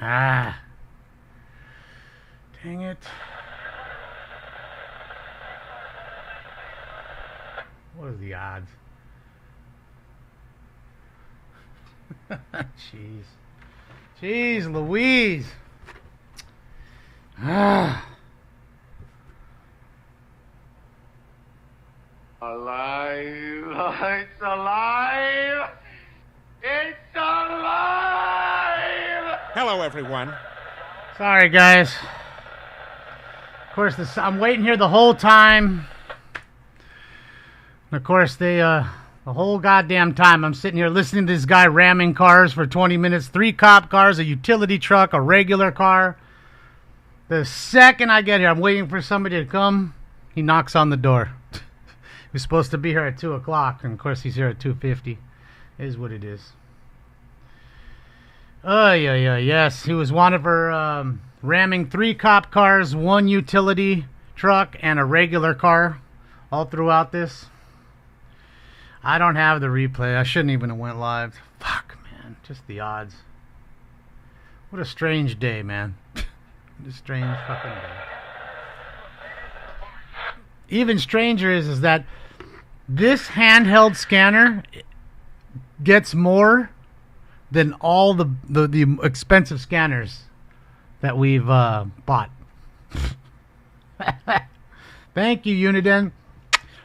Ah. Dang it. What are the odds? Jeez. Jeez Louise. Ah. Alive! It's alive! It's alive! Hello, everyone. Sorry, guys. Of course, I'm waiting here the whole time. And of course, the whole goddamn time I'm sitting here listening to this guy ramming cars for 20 minutes. 3 cop cars, a utility truck, a regular car. The second I get here, I'm waiting for somebody to come. He knocks on the door. He was supposed to be here at 2 o'clock, and of course he's here at 2:50. It is what it is. Oh, yeah, yes. He was wanted for ramming 3 cop cars, 1 utility truck, and a regular car all throughout this. I don't have the replay. I shouldn't even have went live. Fuck, man. Just the odds. What a strange day, man. What a strange fucking day. Even stranger is that this handheld scanner gets more than all the expensive scanners that we've bought. Thank you, Uniden.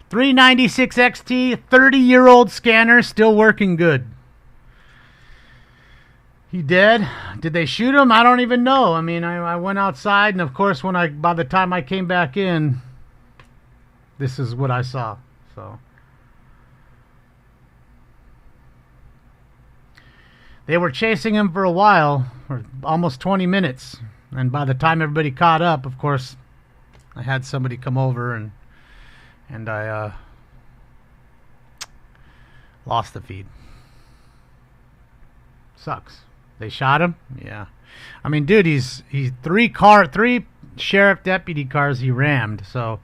396 XT, 30-year-old scanner, still working good. He dead? Did they shoot him? I don't even know. I mean, I went outside, and of course, by the time I came back in, this is what I saw. So they were chasing him for a while, for almost 20 minutes. And by the time everybody caught up, of course, I had somebody come over and I lost the feed. Sucks. They shot him? Yeah. I mean, dude, he's 3 sheriff deputy cars he rammed, so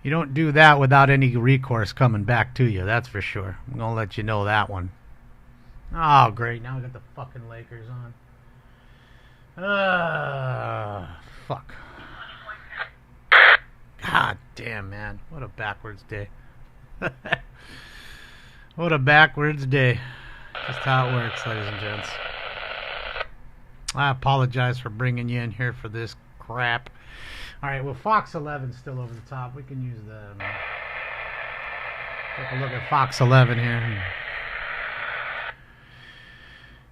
you don't do that without any recourse coming back to you, that's for sure. I'm going to let you know that one. Oh, great. Now we got the fucking Lakers on. Fuck. God damn, man. What a backwards day. What a backwards day. Just how it works, ladies and gents. I apologize for bringing you in here for this crap. Alright, well, Fox 11's still over the top. We can use that. Take a look at Fox 11 here.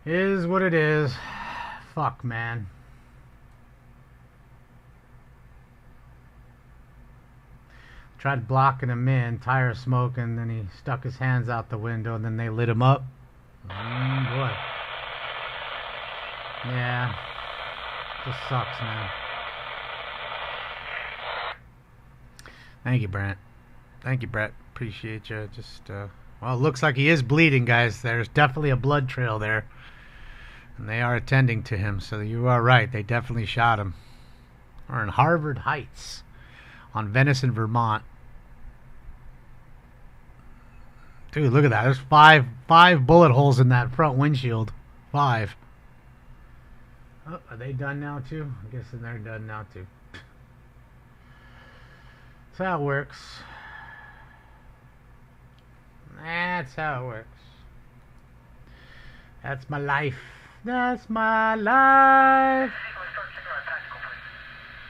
It is what it is. Fuck, man. Tried blocking him in, tire smoking, then he stuck his hands out the window, and then they lit him up. Boy. Yeah. Just sucks, man. Thank you, Brent. Thank you, Brett. Appreciate you. Just, well, it looks like he is bleeding, guys. There's definitely a blood trail there. And they are attending to him, so you are right. They definitely shot him. We're in Harvard Heights on Venison, Vermont. Dude, look at that. There's five bullet holes in that front windshield. 5. Oh, are they done now, too? I'm guessing they're done now, too. That's how it works. That's how it works. That's my life. That's my life.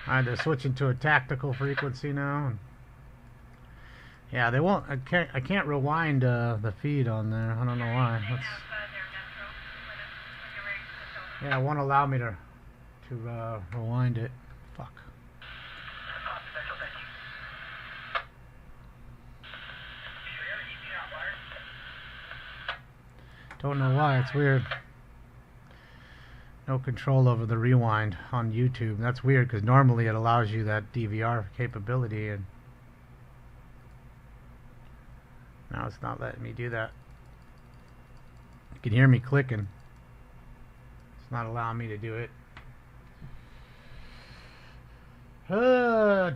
Alright, they're switching to a tactical frequency now. Yeah, they won't. I can't rewind the feed on there. I don't know why. Yeah, it won't allow me to rewind it. Fuck. Don't know why. It's weird. No control over the rewind on YouTube. That's weird because normally it allows you that DVR capability, and now it's not letting me do that. You can hear me clicking. It's not allowing me to do it.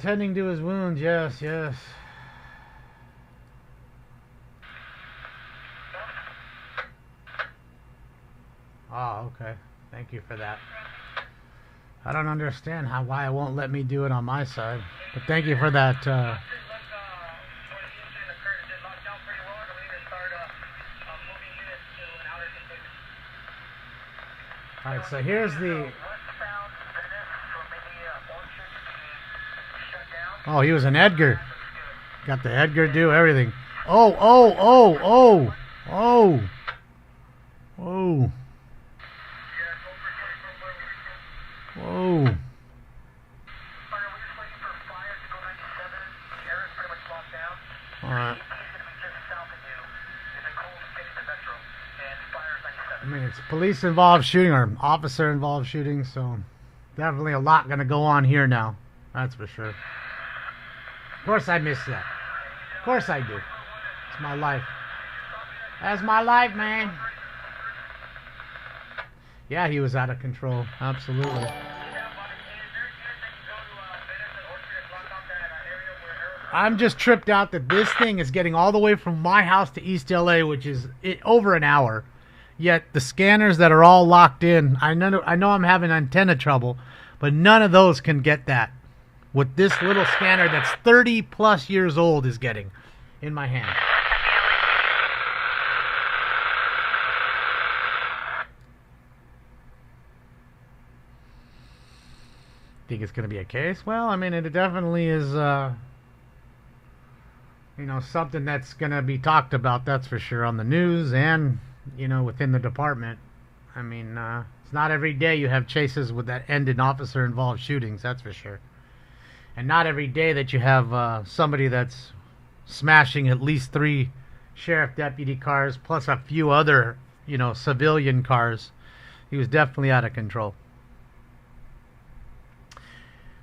Tending to his wounds. Yes, yes. Oh, okay. Thank you for that. I don't understand why it won't let me do it on my side. But thank you for that. Alright, so here's the... Oh, he was an Edgar. Got the Edgar do everything. Oh, oh, oh, oh, oh, oh. Whoa. Alright. I mean, it's police involved shooting or officer involved shooting, so definitely a lot gonna go on here now. That's for sure. Of course I miss that. Of course I do. It's my life. That's my life, man. Yeah, he was out of control. Absolutely. I'm just tripped out that this thing is getting all the way from my house to East LA, which is over an hour. Yet the scanners that are all locked in, I know I'm having antenna trouble, but none of those can get that. What this little scanner that's 30 plus years old is getting in my hand. Think it's going to be a case? Well, I mean, it definitely is, you know, something that's going to be talked about, that's for sure, on the news and, you know, within the department. I mean, it's not every day you have chases with that end in officer-involved shootings, that's for sure. And not every day that you have somebody that's smashing at least 3 sheriff deputy cars plus a few other, you know, civilian cars. He was definitely out of control.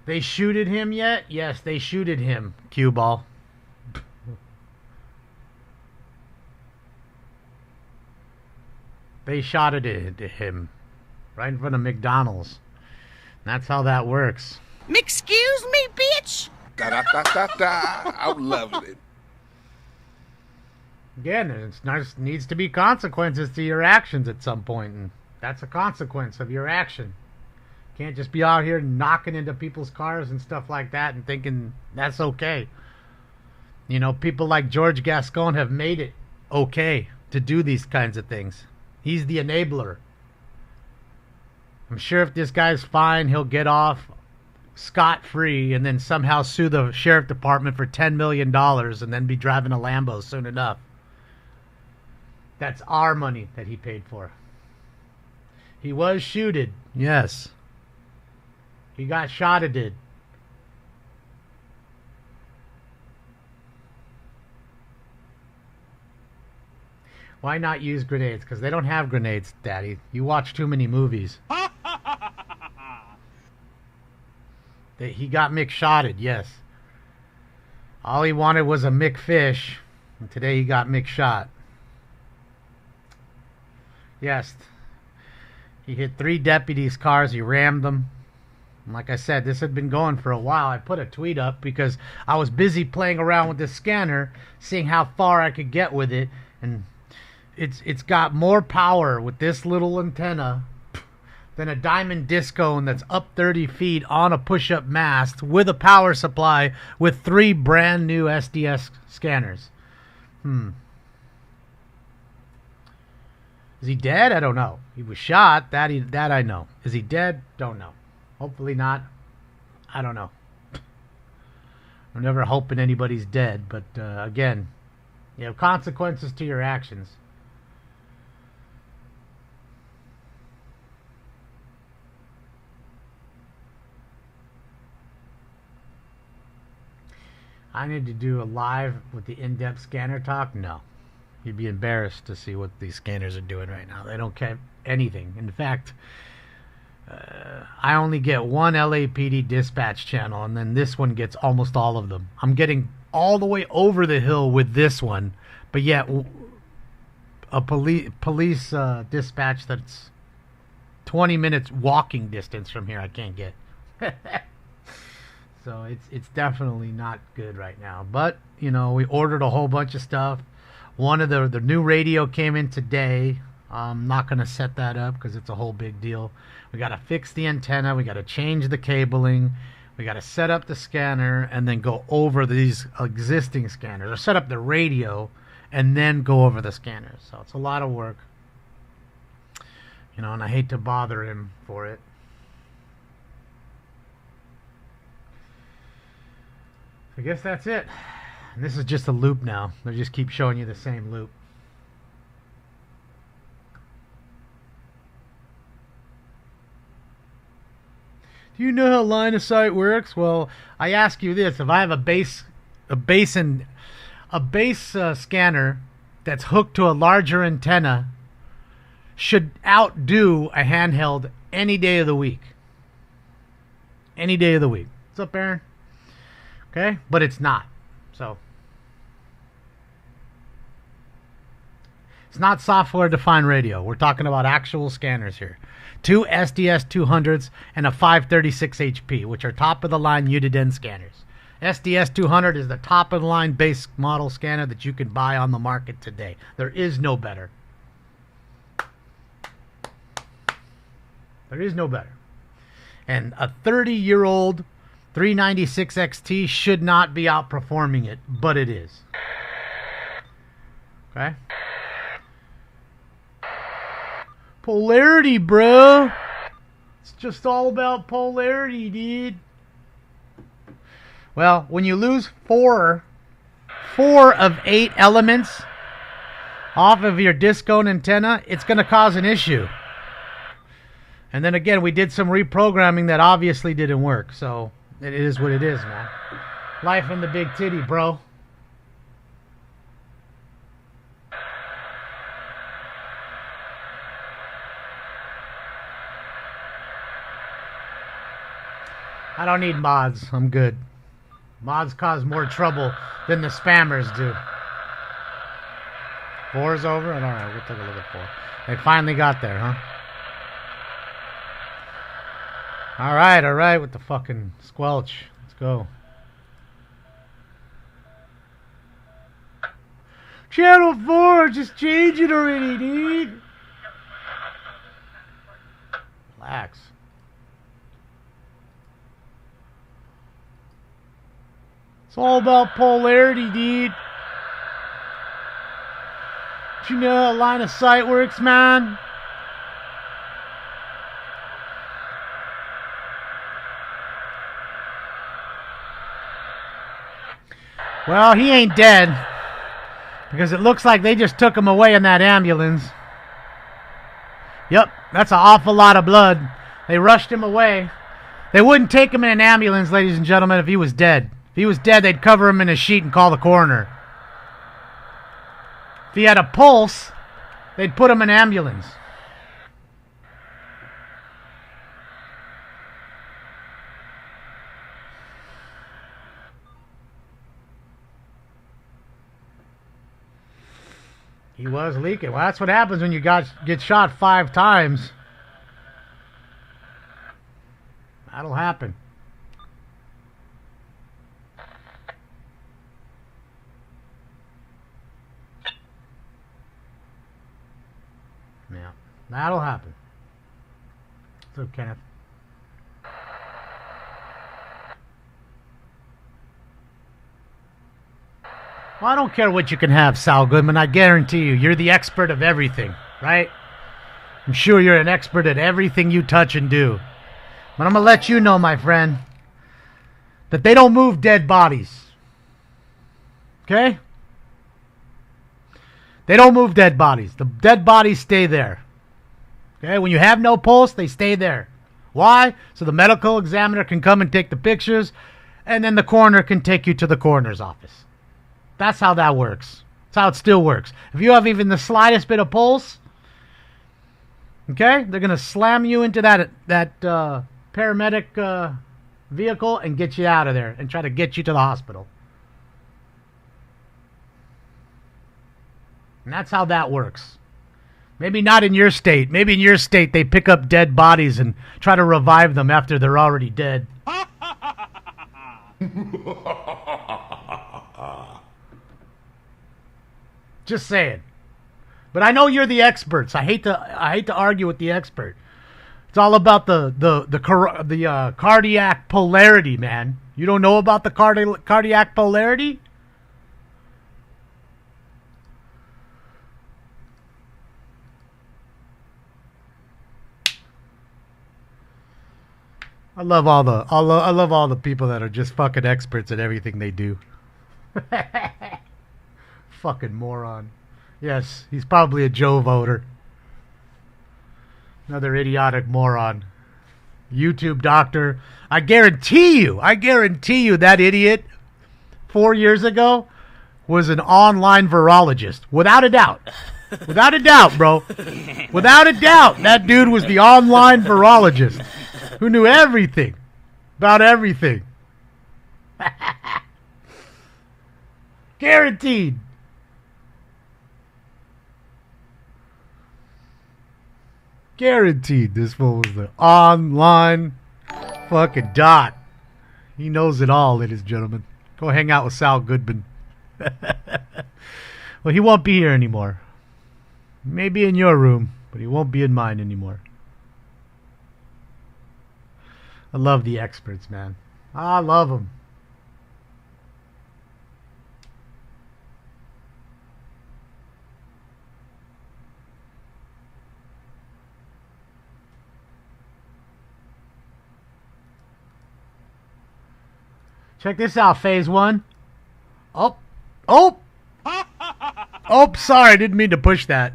They shooted him yet? Yes, they shooted him, cue ball. They shot it into him right in front of McDonald's. That's how that works. Excuse me, bitch? I love it. Again, it needs to be consequences to your actions at some point, and that's a consequence of your action. Can't just be out here knocking into people's cars and stuff like that and thinking that's okay. You know, people like George Gascon have made it okay to do these kinds of things. He's the enabler. I'm sure if this guy's fine, he'll get off scot-free and then somehow sue the sheriff department for $10 million and then be driving a Lambo soon enough. That's our money that he paid for. He was shooted, yes. He got shotted. Did. Why not use grenades? Because they don't have grenades, Daddy. You watch too many movies. He got McShotted, yes. All he wanted was a McFish, and today he got McShot. Yes. He hit 3 deputies' cars. He rammed them. And like I said, this had been going for a while. I put a tweet up because I was busy playing around with this scanner, seeing how far I could get with it, and it's got more power with this little antenna than a diamond disco that's up 30 feet on a push-up mast with a power supply with 3 brand new SDS scanners. Is he dead? I don't know. He was shot. That I know. Is he dead? Don't know. Hopefully not. I don't know. I'm never hoping anybody's dead, but again, you have consequences to your actions. I need to do a live with the in-depth scanner talk? No. You'd be embarrassed to see what these scanners are doing right now. They don't get anything. In fact, I only get one LAPD dispatch channel, and then this one gets almost all of them. I'm getting all the way over the hill with this one, but yet a police dispatch that's 20 minutes walking distance from here I can't get. So it's definitely not good right now. But, you know, we ordered a whole bunch of stuff. One of the new radio came in today I'm not going to set that up because it's a whole big deal. We got to fix the antenna. We got to change the cabling. We got to set up the scanner and then go over these existing scanners, or set up the radio and then go over the scanners. So it's a lot of work, you know, and I hate to bother him for it. I guess that's it. And this is just a loop now. They just keep showing you the same loop. Do you know how line of sight works? Well, I ask you this: if I have a base scanner that's hooked to a larger antenna, should outdo a handheld any day of the week. Any day of the week. What's up, Aaron? Okay, but it's not. So it's not software-defined radio. We're talking about actual scanners here. 2 SDS 200s and a 536 HP, which are top-of-the-line Uniden scanners. SDS 200 is the top-of-the-line base model scanner that you can buy on the market today. There is no better. There is no better. And a 30-year-old 396 XT should not be outperforming it, but it is. Okay? Polarity, bro. It's just all about polarity, dude. Well, when you lose four of 8 elements off of your discone antenna, it's going to cause an issue. And then again, we did some reprogramming that obviously didn't work. So it is what it is, man. Life in the big titty, bro. I don't need mods. I'm good. Mods cause more trouble than the spammers do. 4's over? Alright, we'll take a look at 4. They finally got there, huh? Alright, with the fucking squelch. Let's go. Channel 4, just change it already, dude. Relax. It's all about polarity, dude. Do you know how line of sight works, man? Well, he ain't dead, because it looks like they just took him away in that ambulance. Yep, that's an awful lot of blood. They rushed him away. They wouldn't take him in an ambulance, ladies and gentlemen, if he was dead. If he was dead, they'd cover him in a sheet and call the coroner. If he had a pulse, they'd put him in an ambulance. He was leaking. Well, that's what happens when you get shot 5 times. That'll happen. Yeah, that'll happen. So, Kenneth. Well, I don't care what you can have, Sal Goodman. I guarantee you, you're the expert of everything, right? I'm sure you're an expert at everything you touch and do. But I'm going to let you know, my friend, that they don't move dead bodies. Okay? They don't move dead bodies. The dead bodies stay there. Okay? When you have no pulse, they stay there. Why? So the medical examiner can come and take the pictures, and then the coroner can take you to the coroner's office. That's how that works. That's how it still works. If you have even the slightest bit of pulse, okay, they're going to slam you into that paramedic vehicle and get you out of there and try to get you to the hospital. And that's how that works. Maybe not in your state. Maybe in your state they pick up dead bodies and try to revive them after they're already dead. Just saying. But I know you're the experts. I hate to argue with the expert. It's all about the cardiac polarity, man. You don't know about the cardiac polarity? I love all the people that are just fucking experts at everything they do. Fucking moron. Yes, he's probably a Joe voter. Another idiotic moron. YouTube doctor. I guarantee you that idiot 4 years ago was an online virologist. Without a doubt. Without a doubt, bro. Without a doubt, that dude was the online virologist who knew everything about everything. Guaranteed. Guaranteed this fool was the online fucking dot. He knows it all, ladies and gentlemen. Go hang out with Sal Goodman. Well, he won't be here anymore. Maybe in your room, but he won't be in mine anymore. I love the experts, man. I love them. Check this out, phase one. Oh. Oh, sorry, I didn't mean to push that.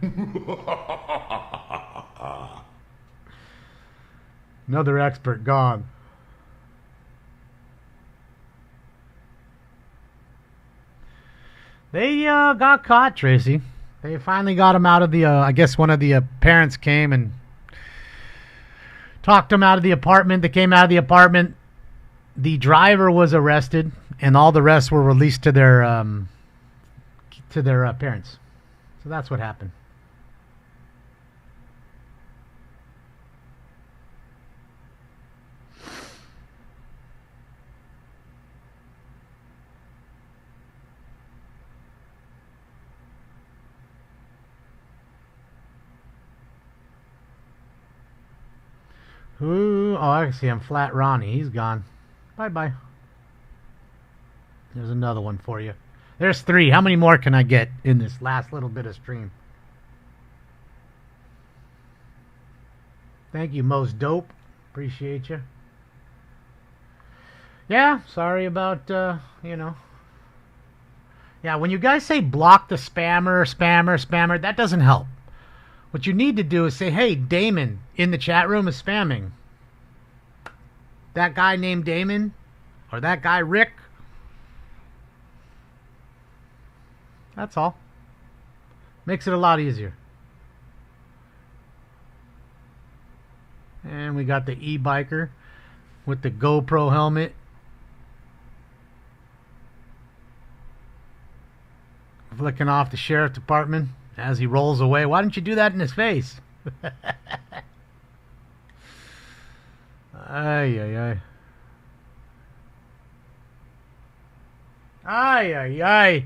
Another expert gone. They got caught, Tracy. They finally got him out of the, I guess one of the parents came and talked him out of the apartment. They came out of the apartment. The driver was arrested, and all the rest were released to their parents. So that's what happened. Ooh, oh, I can see him. Flat Ronnie. He's gone. Bye-bye. There's another one for you. There's 3. How many more can I get in this last little bit of stream? Thank you, Most Dope. Appreciate you. Yeah, sorry about, Yeah, when you guys say block the spammer, that doesn't help. What you need to do is say, hey, Damon in the chat room is spamming. That guy named Damon, or that guy Rick. That's all. Makes it a lot easier. And we got the e-biker with the GoPro helmet. Flicking off the sheriff department as he rolls away. Why didn't you do that in his face? Ay, ay, ay. Ay, ay, ay.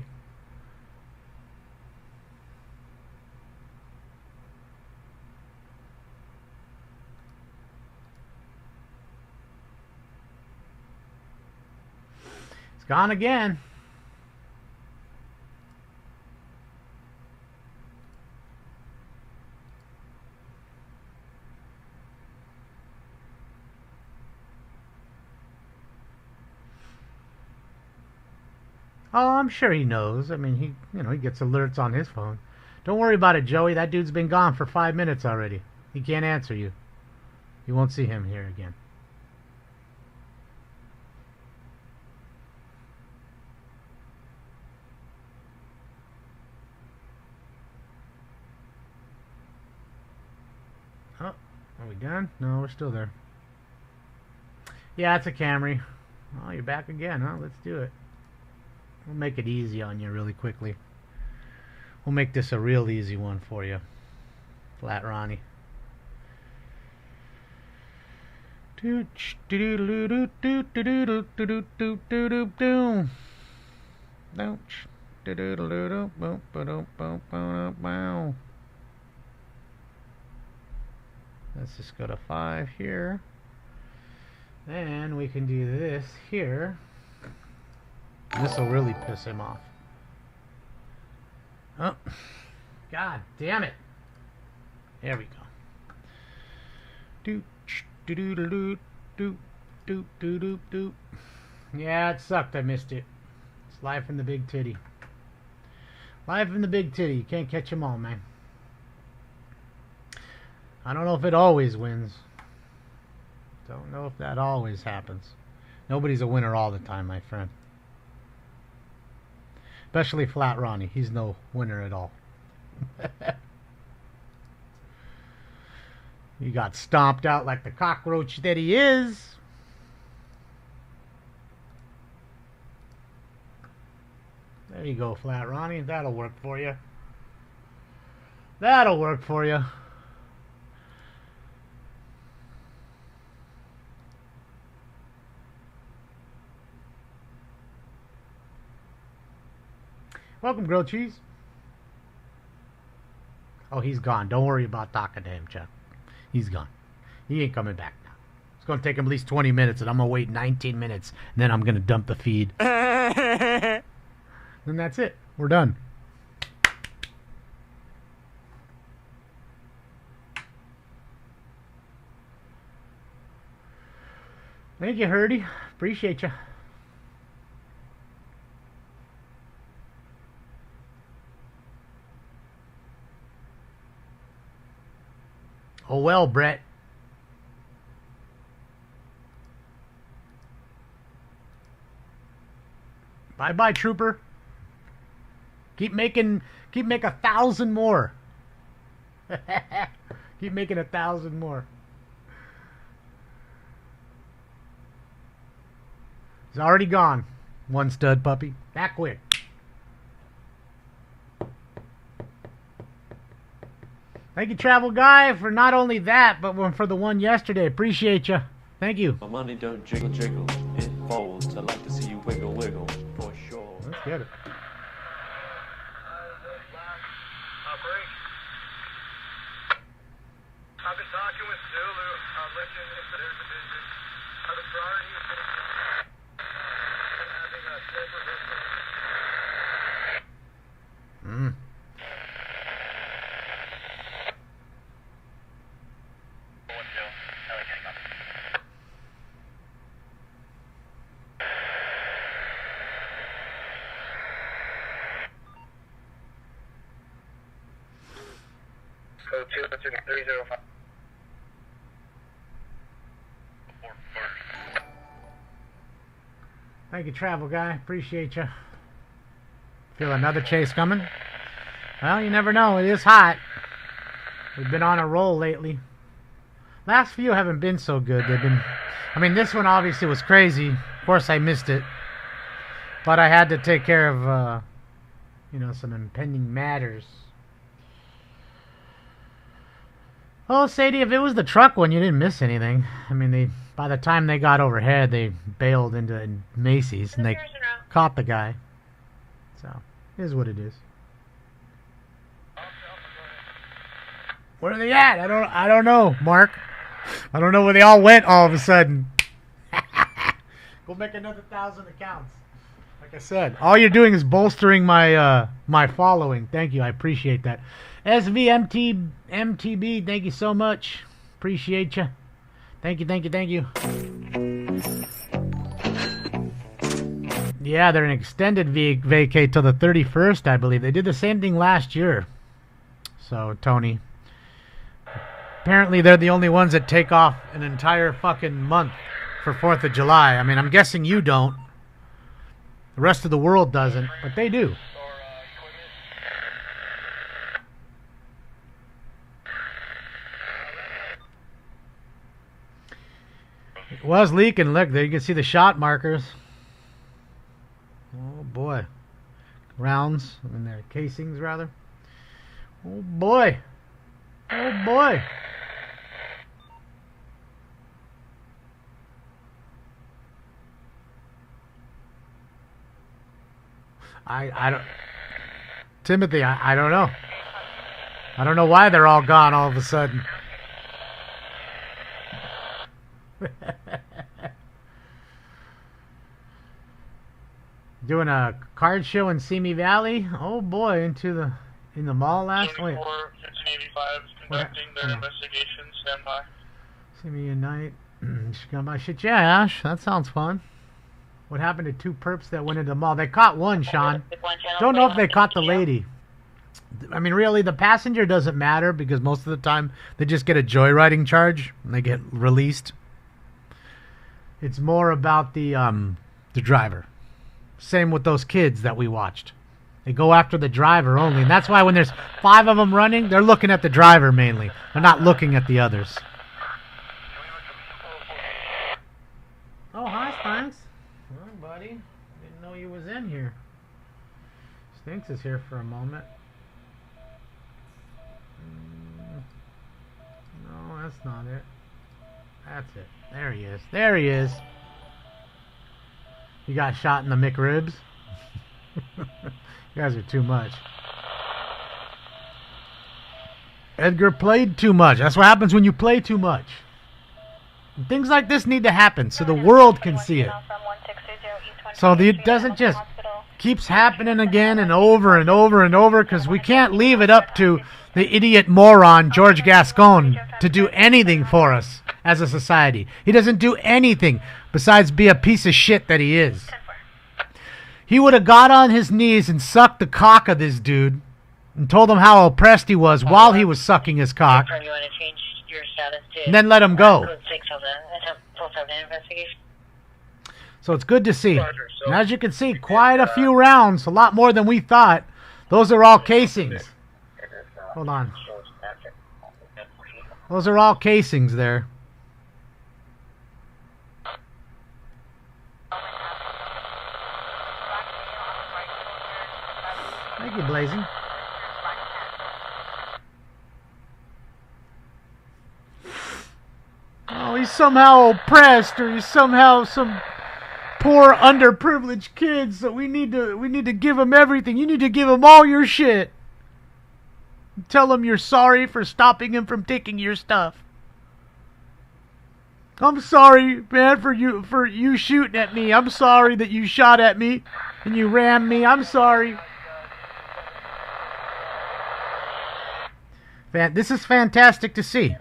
It's gone again. Oh, I'm sure he knows. I mean, he gets alerts on his phone. Don't worry about it, Joey. That dude's been gone for 5 minutes already. He can't answer you. You won't see him here again. Oh, are we done? No, we're still there. Yeah, it's a Camry. Oh, you're back again, huh? Let's do it. We'll make it easy on you really quickly. We'll make this a real easy one for you. Flat Ronnie. Let's just go to 5 here. Then we can do this here. This will really piss him off. Oh, God damn it. There we go. Doot, doot, doot, doot, doot, doot, doot, doot, doot. Yeah, it sucked. I missed it. It's life in the big titty. Life in the big titty. You can't catch them all, man. I don't know if it always wins. Don't know if that always happens. Nobody's a winner all the time, my friend. Especially Flat Ronnie. He's no winner at all. He got stomped out like the cockroach that he is. There you go, Flat Ronnie. That'll work for you. That'll work for you. Welcome, Grilled Cheese. Oh, he's gone. Don't worry about talking to him, Chuck. He's gone. He ain't coming back now. It's going to take him at least 20 minutes, and I'm going to wait 19 minutes, and then I'm going to dump the feed. And that's it. We're done. Thank you, Herdy. Appreciate you. Oh, well, Brett. Bye-bye, Trooper. Keep making 1,000 more. Keep making 1,000 more. He's already gone. One stud puppy. That quick. Thank you, Travel Guy, for not only that, but for the one yesterday. Appreciate you. Thank you. My money don't jiggle, jiggle. It folds. I like to see you wiggle, wiggle. For sure. Let's get it. I've been talking with Zulu. I'll let you know if there's a vision. The priority is having a safer vision. Code 22305. Thank you, Travel Guy. Appreciate you. Feel another chase coming? Well, you never know. It is hot. We've been on a roll lately. Last few haven't been so good. They've been... I mean, this one obviously was crazy. Of course, I missed it. But I had to take care of, some impending matters. Oh, Sadie, if it was the truck one, you didn't miss anything. I mean, by the time they got overhead, they bailed into Macy's and they caught the guy. So, it is what it is. Where are they at? I don't know, Mark. I don't know where they all went all of a sudden. Go make another 1,000 accounts. Like I said, all you're doing is bolstering my my following. Thank you, I appreciate that. SVMTB, thank you so much. Appreciate you. Thank you. Yeah, they're an extended vacate till the 31st, I believe. They did the same thing last year. So, Tony. Apparently, they're the only ones that take off an entire fucking month for 4th of July. I mean, I'm guessing you don't. The rest of the world doesn't, but they do. It was leaking. Look, there you can see the shot markers. Oh boy. Rounds. I mean, they're casings, rather. Oh boy. Oh boy. I don't... Timothy, I don't know. I don't know why they're all gone all of a sudden. Doing a card show in Simi Valley. Oh boy, in the mall last week. 1585 is conducting their investigation. Stand by. Simi Unite. Come by. Shit, yeah, Ash. That sounds fun. What happened to two perps that went into the mall? They caught one, Sean. Don't know if they caught the lady. I mean, really, the passenger doesn't matter because most of the time they just get a joyriding charge and they get released. It's more about the driver. Same with those kids that we watched. They go after the driver only, and that's why when there's 5 of them running, they're looking at the driver mainly. They're not looking at the others. Oh, hi, Stinks. Hi, buddy. Didn't know you was in here. Stinks is here for a moment. No, that's not it. That's it. There he is. There he is. You got shot in the McRibs. You guys are too much. Edgar played too much. That's what happens when you play too much. And things like this need to happen so the world can see it. So it doesn't just keeps happening again and over and over and over, because we can't leave it up to the idiot moron George Gascon to do anything for us as a society. He doesn't do anything besides be a piece of shit that he is. He would have got on his knees and sucked the cock of this dude and told him how oppressed he was while he was sucking his cock, and then let him go. So it's good to see. And as you can see, quite a few rounds, a lot more than we thought. Those are all casings. Hold on. Those are all casings there. Thank you, Blazing. Oh, he's somehow oppressed, or he's somehow some poor underprivileged kids that we need to give him everything. You need to give him all your shit. Tell him you're sorry for stopping him from taking your stuff. I'm sorry, man, for you shooting at me. I'm sorry that you shot at me and you rammed me. I'm sorry. This is fantastic to see.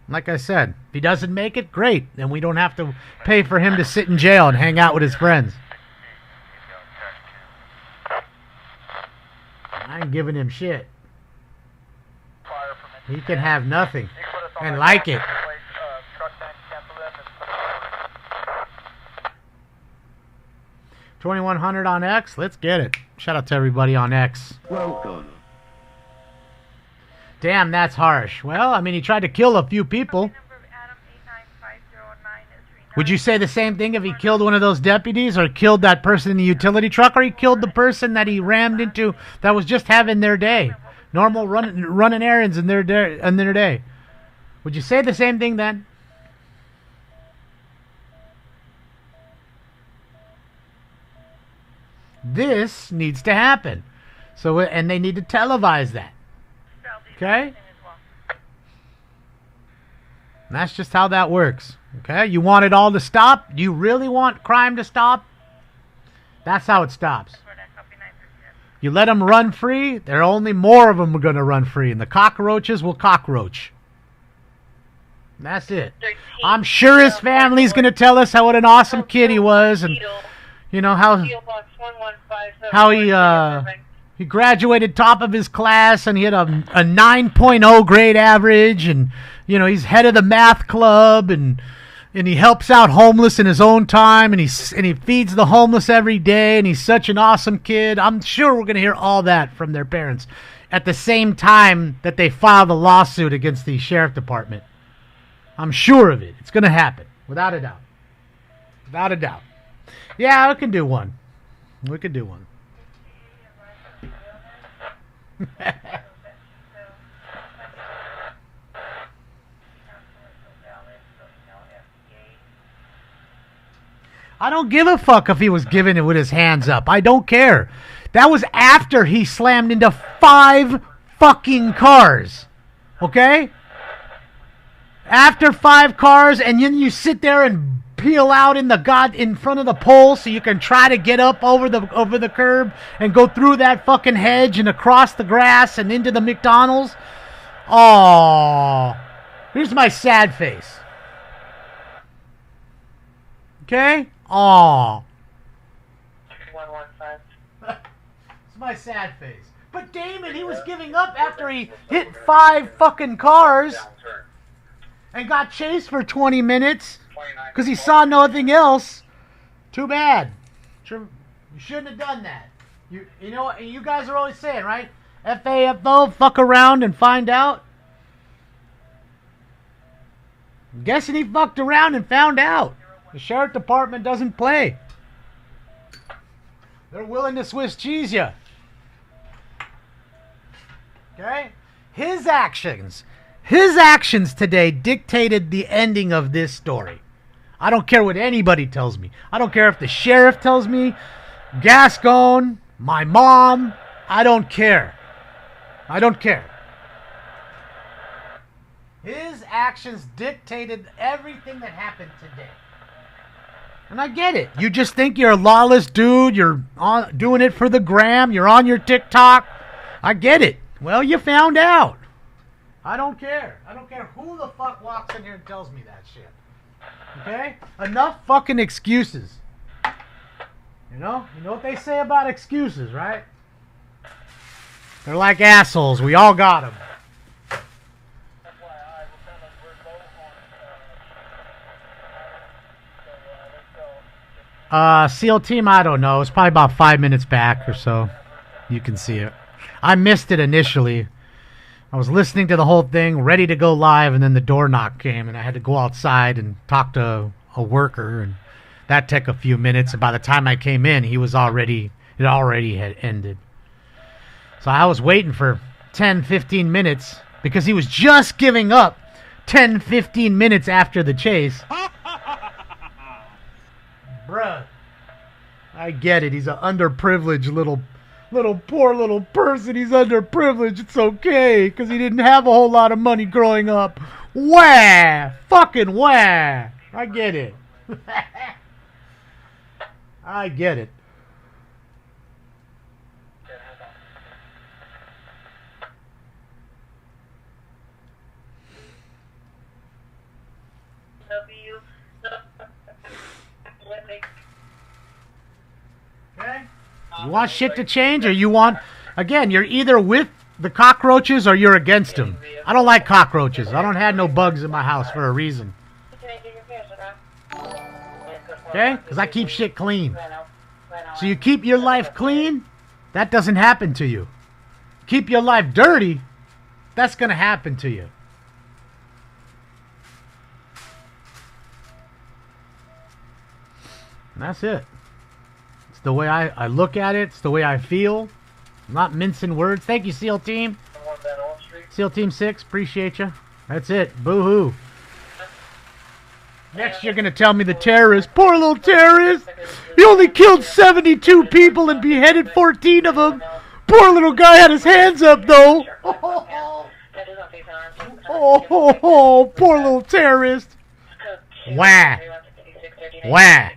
Like I said, if he doesn't make it, great. Then we don't have to pay for him to sit in jail and hang out with his friends. I ain't giving him shit. He can have nothing and like it. 2100 on X. Let's get it. Shout out to everybody on X. Welcome. Damn, that's harsh. Well, I mean, he tried to kill a few people. Would you say the same thing if he killed one of those deputies, or killed that person in the utility truck, or he killed the person that he rammed into that was just having their day? Normal running errands in their day. Would you say the same thing then? This needs to happen. So, and they need to televise that. Okay? And that's just how that works. Okay? You want it all to stop? Do you really want crime to stop? That's how it stops. You let them run free, there are only more of them are going to run free. And the cockroaches will cockroach. That's it. I'm sure his family's going to tell us what an awesome kid he was. And, you know, how he graduated top of his class, and he had a 9.0 grade average, and you know, he's head of the math club, and he helps out homeless in his own time, and he feeds the homeless every day, and he's such an awesome kid. I'm sure we're going to hear all that from their parents at the same time that they file the lawsuit against the sheriff department. I'm sure of it. It's going to happen, without a doubt. Without a doubt. Yeah, we can do one. We could do one. I don't give a fuck if he was giving it with his hands up. I don't care. That was after he slammed into 5 fucking cars. Okay? After 5 cars, and then you sit there and peel out in front of the pole so you can try to get up over the curb and go through that fucking hedge and across the grass and into the McDonald's. Oh, here's my sad face. Okay? Oh. 115. It's my sad face. But Damon, he was giving up after he hit 5 fucking cars and got chased for 20 minutes because he saw nothing else. Too bad. You shouldn't have done that. You know what you guys are always saying, right? FAFO, fuck around and find out. I'm guessing he fucked around and found out. The sheriff department doesn't play. They're willing to Swiss cheese you. Okay? His actions today dictated the ending of this story. I don't care what anybody tells me. I don't care if the sheriff tells me, Gascon, my mom. I don't care. I don't care. His actions dictated everything that happened today. And I get it. You just think you're a lawless dude. You're doing it for the gram. You're on your TikTok. I get it. Well, you found out. I don't care. I don't care who the fuck walks in here and tells me that shit. Okay? Enough fucking excuses. You know what they say about excuses, right? They're like assholes. We all got them. SEAL team, I don't know. It's probably about 5 minutes back or so. You can see it. I missed it initially. I was listening to the whole thing, ready to go live, and then the door knock came, and I had to go outside and talk to a worker, and that took a few minutes. And by the time I came in, it already had ended. So I was waiting for 10, 15 minutes because he was just giving up 10, 15 minutes after the chase. Bruh, I get it. He's an underprivileged little poor little person. He's underprivileged. It's okay, because he didn't have a whole lot of money growing up. Wah! Fucking wah! I get it. I get it. Okay? You want shit to change, or you want... Again, you're either with the cockroaches or you're against them. I don't like cockroaches. I don't have no bugs in my house for a reason. Okay? Because I keep shit clean. So you keep your life clean, that doesn't happen to you. Keep your life dirty, that's going to happen to you. And that's it. It's the way I look at it. It's the way I feel. I'm not mincing words. Thank you, SEAL Team. SEAL Team 6, appreciate you. That's it. Boo-hoo. Next, you're going to tell me the terrorist. Poor little terrorist. He only killed 72 people and beheaded 14 of them. Poor little guy had his hands up, though. Oh, poor little terrorist. Wah. Wah.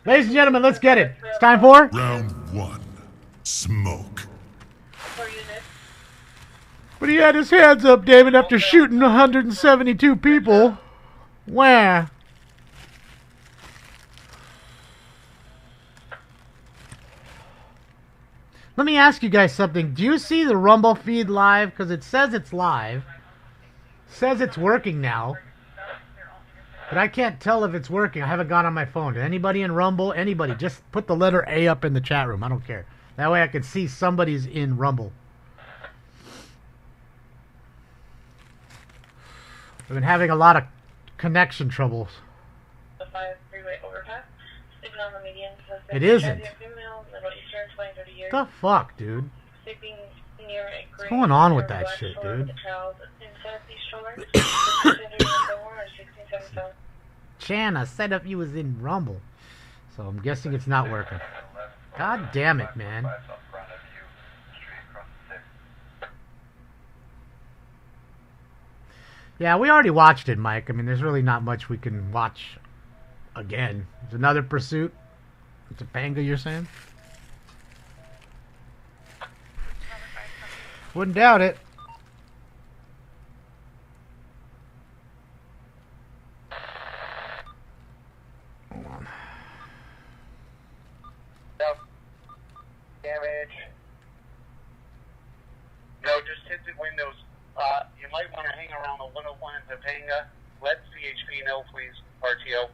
Ladies and gentlemen, let's get it. It's time for... Round 1. Smoke. But he had his hands up, David, after shooting 172 people. Wah. Let me ask you guys something. Do you see the Rumble feed live? Because it says it's live. It says it's working now. But I can't tell if it's working. I haven't gone on my phone. Anybody in Rumble? Anybody? Just put the letter A up in the chat room. I don't care. That way I can see somebody's in Rumble. I've been having a lot of connection troubles. The 5 freeway overpass. Sleeping on the median. It isn't. What The fuck, dude? Sleeping near a What's going on with that shit, dude? Chan, I said if you was in Rumble. So I'm guessing it's not working. God damn it, man. Yeah, we already watched it, Mike. I mean, there's really not much we can watch Again, it's another pursuit. Topanga, you're saying? Wouldn't doubt it. Hold on. Damage. No, just tinted windows. You might want to hang around the 101 in Topanga. Let CHP know, please. RTO.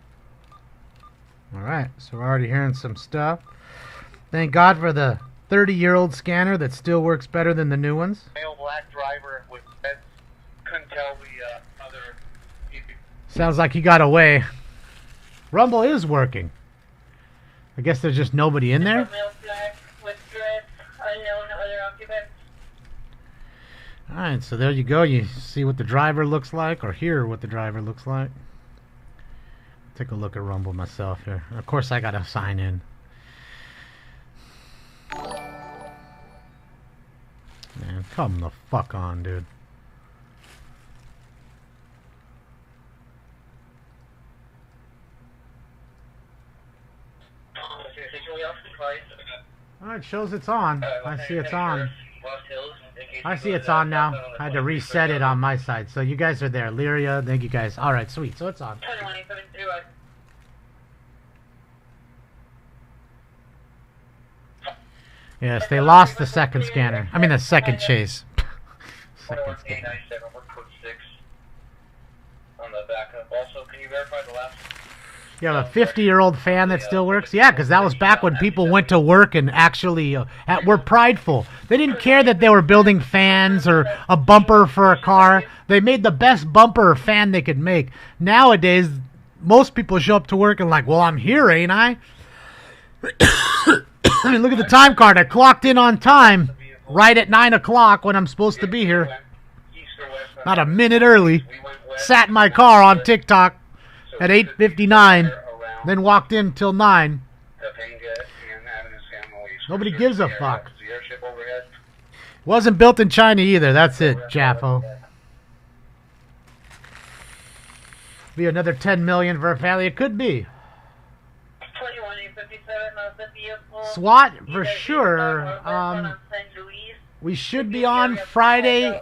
Alright, so we're already hearing some stuff. Thank God for the 30-year-old scanner that still works better than the new ones. Male black driver with beds. Couldn't tell the other. Sounds like he got away. Rumble is working. I guess there's just nobody in there. Male black with dress. Unknown other occupants. Alright, so there you go. You see what the driver looks like, or hear what the driver looks like. Take a look at Rumble myself here. Of course, I gotta sign in. Man, come the fuck on, dude. Alright, shows it's on. I see it's on. I see it's on now. I had to reset it on my side. So you guys are there. Lyria, thank you guys. Alright, sweet. So it's on. Yes, they lost the second scanner. I mean the second chase. Second scanner. On the backup. Also, can you verify the last? You have a 50-year-old fan that still works? Yeah, because that was back when people went to work and actually were prideful. They didn't care that they were building fans or a bumper for a car. They made the best bumper or fan they could make. Nowadays, most people show up to work and like, well, I'm here, ain't I? I mean, look at the time card. I clocked in on time right at 9 o'clock when I'm supposed to be here. Not a minute early. Sat in my car on TikTok at 8:59, then walked in till 9. Nobody gives a fuck. Wasn't built in China either. That's it, Jaffo. Be another 10 million for a family. It could be. SWAT for sure. We should be on Friday,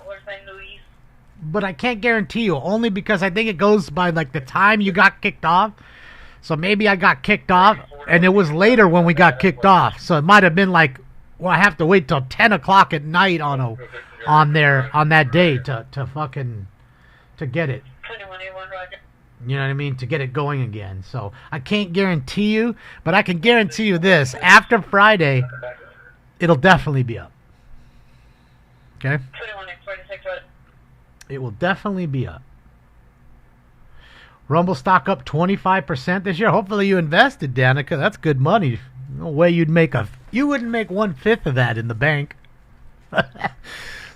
but I can't guarantee you, only because I think it goes by like the time you got kicked off. So maybe I got kicked off and it was later when we got kicked off. So it might have been like, well, I have to wait till 10 o'clock at night on that day to fucking to get it. You know what I mean? To get it going again. So I can't guarantee you, but I can guarantee you this: after Friday, it'll definitely be up. Okay? It will definitely be up. Rumble stock up 25% this year. Hopefully you invested, Danica. That's good money. No way you wouldn't make 1/5 of that in the bank.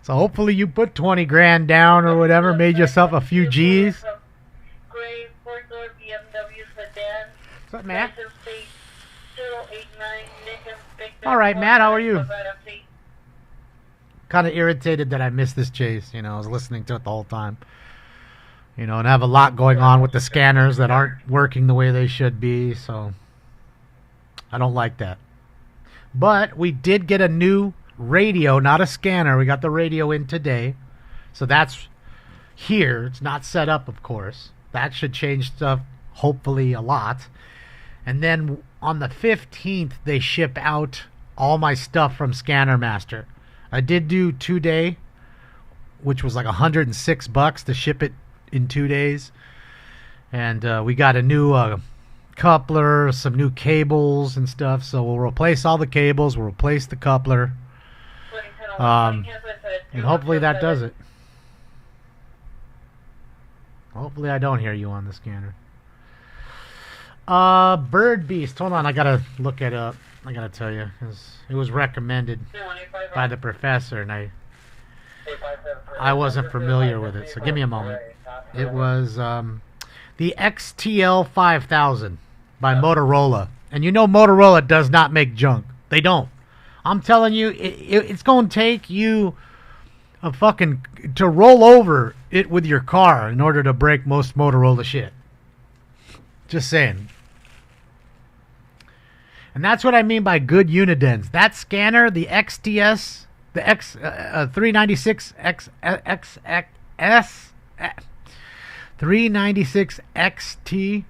So hopefully you put 20 grand down or whatever, made yourself a few G's. What's up, Matt? All right, Matt, how are you? Kind of irritated that I missed this chase. You know, I was listening to it the whole time. You know, and I have a lot going on with the scanners that aren't working the way they should be, so I don't like that. But we did get a new radio, not a scanner. We got the radio in today. So that's here. It's not set up, of course. That should change stuff, hopefully, a lot. And then on the 15th, they ship out all my stuff from Scanner Master. I did do 2-day, which was like $106 to ship it in 2 days. And we got a new coupler, some new cables and stuff. So we'll replace all the cables. We'll replace the coupler. And hopefully that does it. Hopefully I don't hear you on the scanner. Bird Beast. Hold on, I gotta look it up. I gotta tell you, 'cause it was recommended by the professor, and I wasn't familiar with it. So give me a moment. It was the XTL 5000 by Motorola, and you know Motorola does not make junk. They don't. I'm telling you, it's gonna take you a fucking to roll over it with your car in order to break most Motorola shit. Just saying. And that's what I mean by good Unidens. That scanner, the XTS, the 396 XT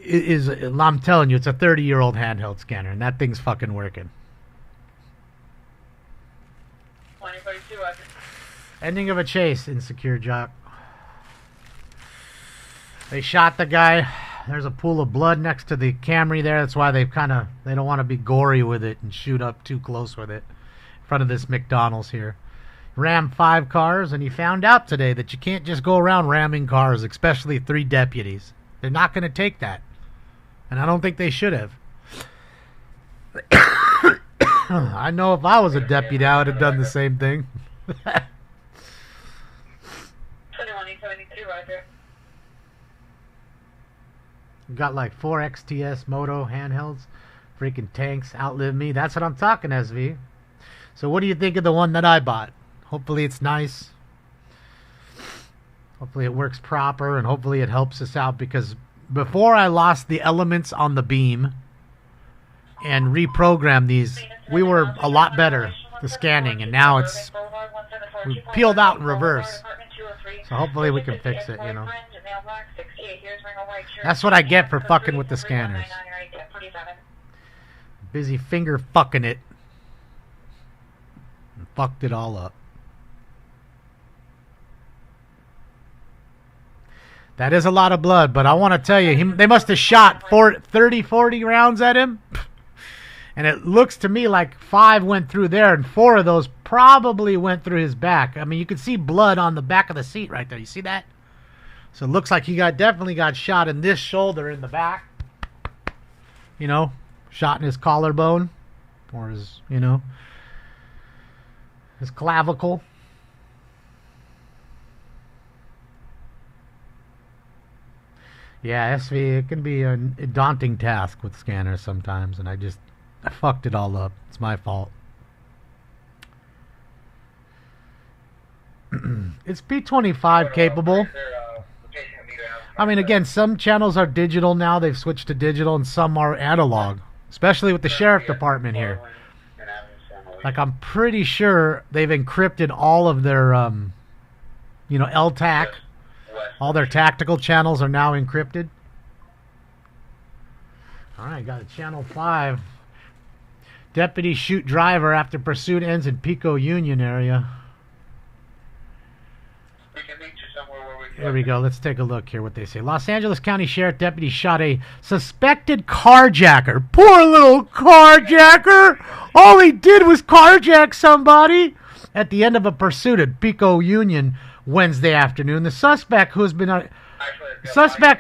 is, I'm telling you, it's a 30-year-old handheld scanner, and that thing's fucking working. 2042, Roger. Ending of a chase, Insecure Jock. They shot the guy. There's a pool of blood next to the Camry there. That's why they don't want to be gory with it and shoot up too close with it in front of this McDonald's here. Rammed 5 cars, and he found out today that you can't just go around ramming cars, especially 3 deputies. They're not going to take that. And I don't think they should have. I know if I was a deputy, I would have done the same thing. 2172, Roger. Got like 4 XTS Moto handhelds. Freaking tanks outlive me. That's what I'm talking, SV. So what do you think of the one that I bought? Hopefully it's nice. Hopefully it works proper, and hopefully it helps us out, because before I lost the elements on the beam and reprogrammed these, we were a lot better, the scanning, and now it's we peeled out in reverse. So hopefully we can fix it, you know. That's what I get for fucking with the scanners. Busy finger fucking it. And fucked it all up. That is a lot of blood, but I want to tell you, they must have shot 30, 40 rounds at him. And it looks to me like 5 went through there, and 4 of those probably went through his back. I mean, you can see blood on the back of the seat right there. You see that? So it looks like he definitely got shot in this shoulder in the back. You know, shot in his collarbone. Or his, you know, his clavicle. Yeah, SV, it can be a daunting task with scanners sometimes, and I fucked it all up. It's my fault. It's P25 capable. I mean, again, some channels are digital now. They've switched to digital, and some are analog, especially with the sheriff department here. Like, I'm pretty sure they've encrypted all of their, you know, LTAC. All their tactical channels are now encrypted. All right, got a channel 5. Deputy shoot driver after pursuit ends in Pico Union area. We can meet you somewhere where we can. Here we go. Let's take a look here what they say. Los Angeles County Sheriff deputy shot a suspected carjacker. Poor little carjacker. All he did was carjack somebody at the end of a pursuit at Pico Union Wednesday afternoon. The suspect,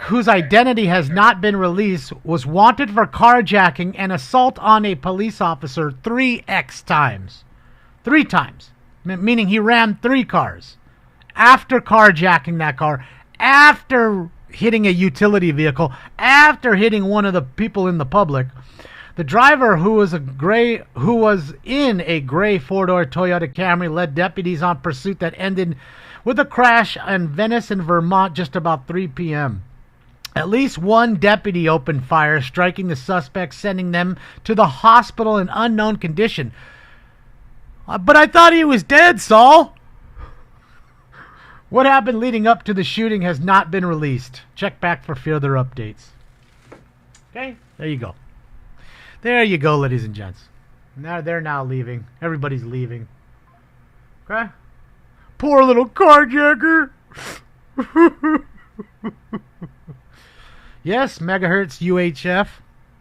whose identity has not been released, was wanted for carjacking and assault on a police officer 3 times. 3 times. Meaning he rammed 3 cars. After carjacking that car, after hitting a utility vehicle, after hitting one of the people in the public, the driver, who was in a gray 4-door Toyota Camry, led deputies on pursuit that ended with a crash in Venice and Vermont just about 3 p.m. At least 1 deputy opened fire, striking the suspects, sending them to the hospital in unknown condition. But I thought he was dead, Saul. What happened leading up to the shooting has not been released. Check back for further updates. Okay, there you go. There you go, ladies and gents. Now they're now leaving. Everybody's leaving. Okay? Poor little carjacker. Yes, megahertz UHF.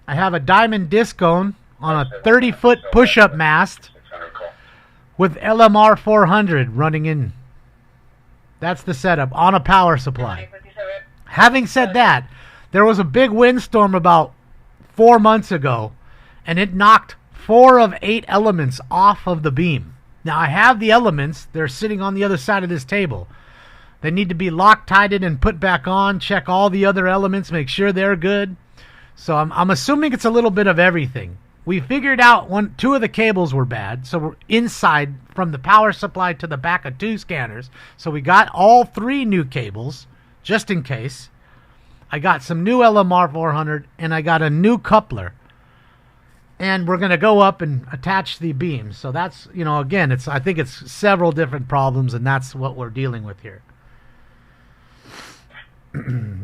I have a diamond discone on a 30-foot push-up mast with LMR 400 running in. That's the setup on a power supply. Having said that, there was a big windstorm about 4 months ago, and it knocked 4 of 8 elements off of the beam. Now, I have the elements. They're sitting on the other side of this table. They need to be Loctited and put back on. Check all the other elements. Make sure they're good. So I'm assuming it's a little bit of everything. We figured out 2 of the cables were bad. So we're inside from the power supply to the back of 2 scanners. So we got all 3 new cables, just in case. I got some new LMR 400, and I got a new coupler. and we're going to go up and attach the beams. So that's, again, I think it's several different problems, and that's what we're dealing with here.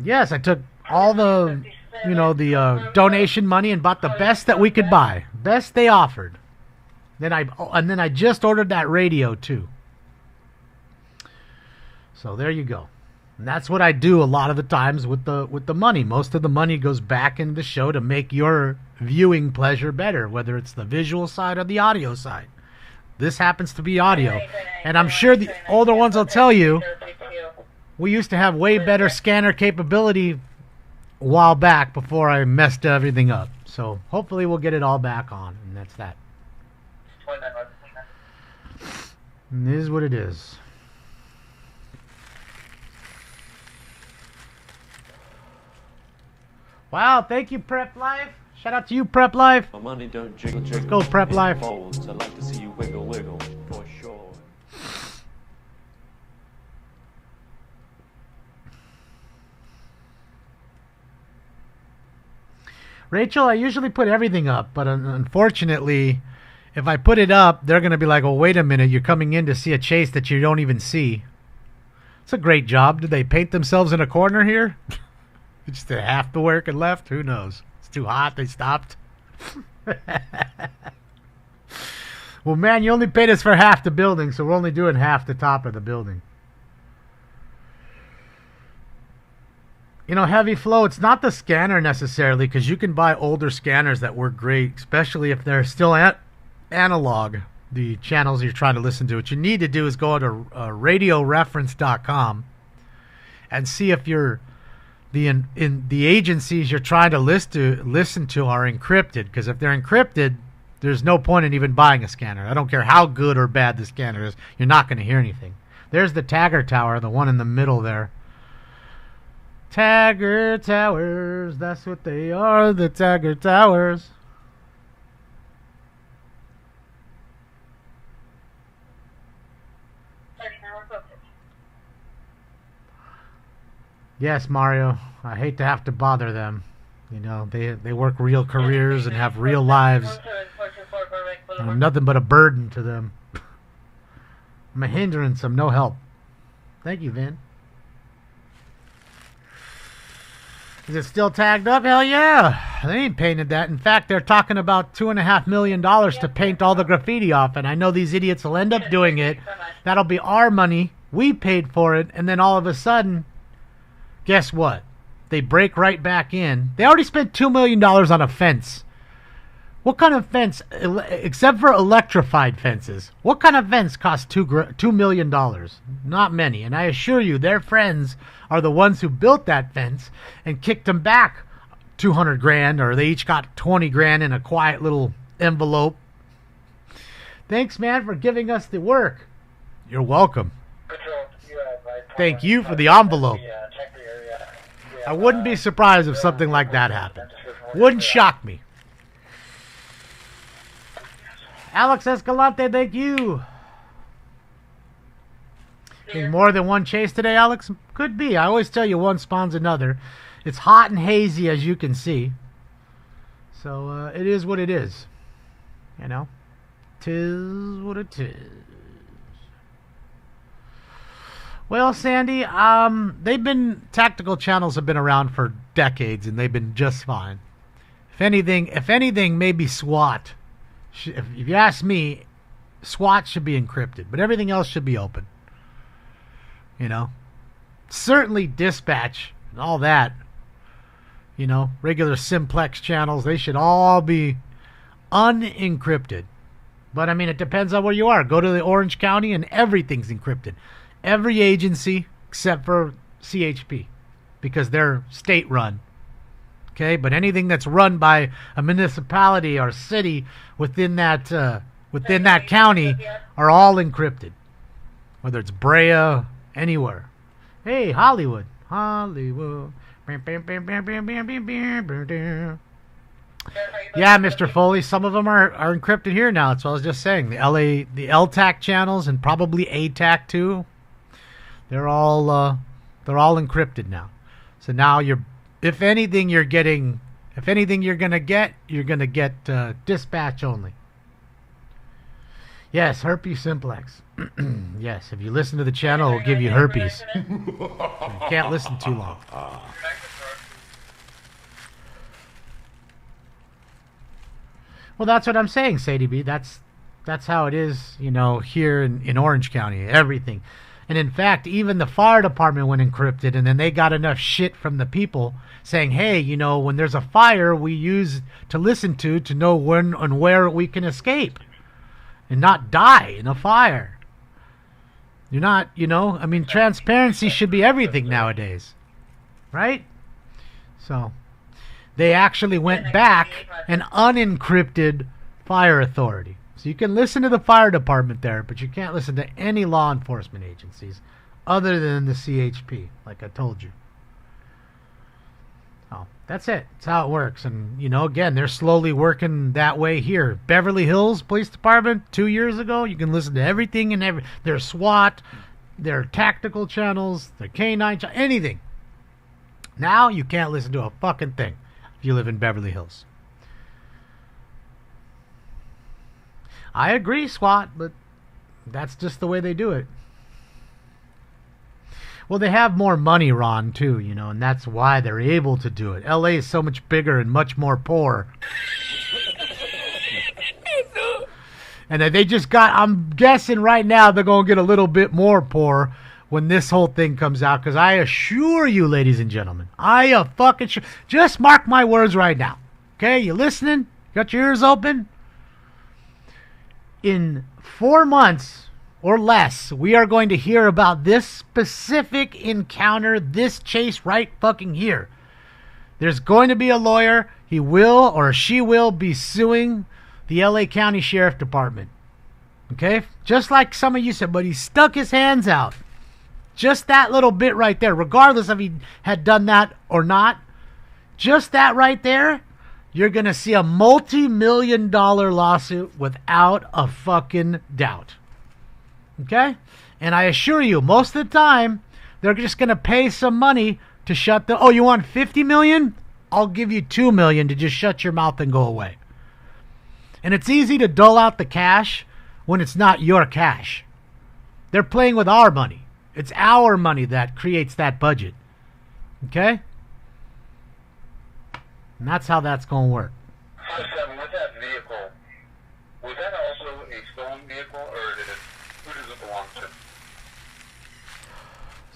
Yes, I took all the, the donation money and bought the best that we could buy. Best they offered. Then I just ordered that radio too. So there you go. And that's what I do a lot of the times with the money. Most of the money goes back into the show to make your viewing pleasure better, whether it's the visual side or the audio side. This happens to be audio. And I'm sure the older ones will tell you, we used to have way better scanner capability a while back before I messed everything up. So hopefully we'll get it all back on, and that's that. And it is what it is. Wow, thank you, Prep Life. Shout out to you, Prep Life. My money don't jiggle, jiggle. Let's go, Prep It Life. folds. I like to see you wiggle, wiggle, for sure. Rachel, I usually put everything up, but unfortunately, if I put it up, they're going to be like, oh, wait a minute, you're coming in to see a chase that you don't even see. It's a great job. Did they paint themselves in a corner here? Just did half the work and left? Who knows? It's too hot. They stopped. Well, man, you only paid us for half the building, so we're only doing half the top of the building. Heavy flow, it's not the scanner necessarily, because you can buy older scanners that work great, especially if they're still analog, the channels you're trying to listen to. What you need to do is go to radioreference.com and see if the agencies you're trying to listen to are encrypted, because if they're encrypted, there's no point in even buying a scanner. I don't care how good or bad the scanner is, you're not going to hear anything. There's the Tagger Tower, the one in the middle there. Tagger Towers, that's what they are, the Tagger Towers. Yes, Mario. I hate to have to bother them. They work real careers and have real lives. And I'm nothing but a burden to them. I'm a hindrance. I'm no help. Thank you, Vin. Is it still tagged up? Hell yeah. They ain't painted that. In fact, they're talking about $2.5 million to paint all the graffiti off. And I know these idiots will end up doing it. That'll be our money. We paid for it. And then all of a sudden, guess what? They break right back in. They already spent $2 million on a fence. What kind of fence, except for electrified fences, what kind of fence costs $2 million? Not many. And I assure you, their friends are the ones who built that fence and kicked them back 200 grand, or they each got 20 grand in a quiet little envelope. Thanks, man, for giving us the work. You're welcome. Thank you for the envelope. I wouldn't be surprised if something like that happened. Wouldn't shock me. Alex Escalante, thank you. Think more than one chase today, Alex? Could be. I always tell you one spawns another. It's hot and hazy, as you can see. So it is what it is. Tis what it is. Well, Sandy, tactical channels have been around for decades, and they've been just fine. If anything, maybe SWAT. If you ask me, SWAT should be encrypted, but everything else should be open. Certainly dispatch and all that. Regular simplex channels, they should all be unencrypted. But it depends on where you are. Go to the Orange County and everything's encrypted. Every agency except for CHP, because they're state run. Okay, but anything that's run by a municipality or city within that county are all encrypted, whether it's Brea, anywhere. Hey, Hollywood. Yeah, Mr. Foley, some of them are encrypted here now. That's what I was just saying. The LTAC channels and probably ATAC too. They're all encrypted now. So now if If anything you're going to get dispatch only. Yes, herpes simplex. Yes, if you listen to the channel, it'll give you herpes. You can't listen too long. Well, that's what I'm saying, Sadie B. That's how it is, here in Orange County. Everything. And in fact, even the fire department went encrypted, and then they got enough shit from the people saying, hey, when there's a fire, we use to listen to know when and where we can escape and not die in a fire. You're not, transparency should be everything nowadays. Right? So, they actually went back and unencrypted Fire Authority. So you can listen to the fire department there, but you can't listen to any law enforcement agencies other than the CHP, like I told you. Oh, that's it. That's how it works. And, again, they're slowly working that way here. Beverly Hills Police Department, 2 years ago, you can listen to everything and their SWAT, their tactical channels, their K9, anything. Now you can't listen to a fucking thing if you live in Beverly Hills. I agree, SWAT, but that's just the way they do it. Well, they have more money, Ron, too, and that's why they're able to do it. LA is so much bigger and much more poor. And they just I'm guessing right now they're going to get a little bit more poor when this whole thing comes out, because I assure you, ladies and gentlemen, just mark my words right now. Okay, you listening? Got your ears open? In 4 months or less, we are going to hear about this specific encounter, this chase right fucking here. There's going to be a lawyer. He will or she will be suing the LA County Sheriff Department. Okay? Just like some of you said, but he stuck his hands out. Just that little bit right there, regardless if he had done that or not, just that right there, you're going to see a multi-million-dollar lawsuit without a fucking doubt. Okay? And I assure you, most of the time, they're just going to pay some money to shut the... Oh, you want $50 million? I'll give you $2 million to just shut your mouth and go away. And it's easy to dole out the cash when it's not your cash. They're playing with our money. It's our money that creates that budget. Okay? And that's how that's going to work. With that vehicle, was that also a stolen vehicle, or who does it belong to?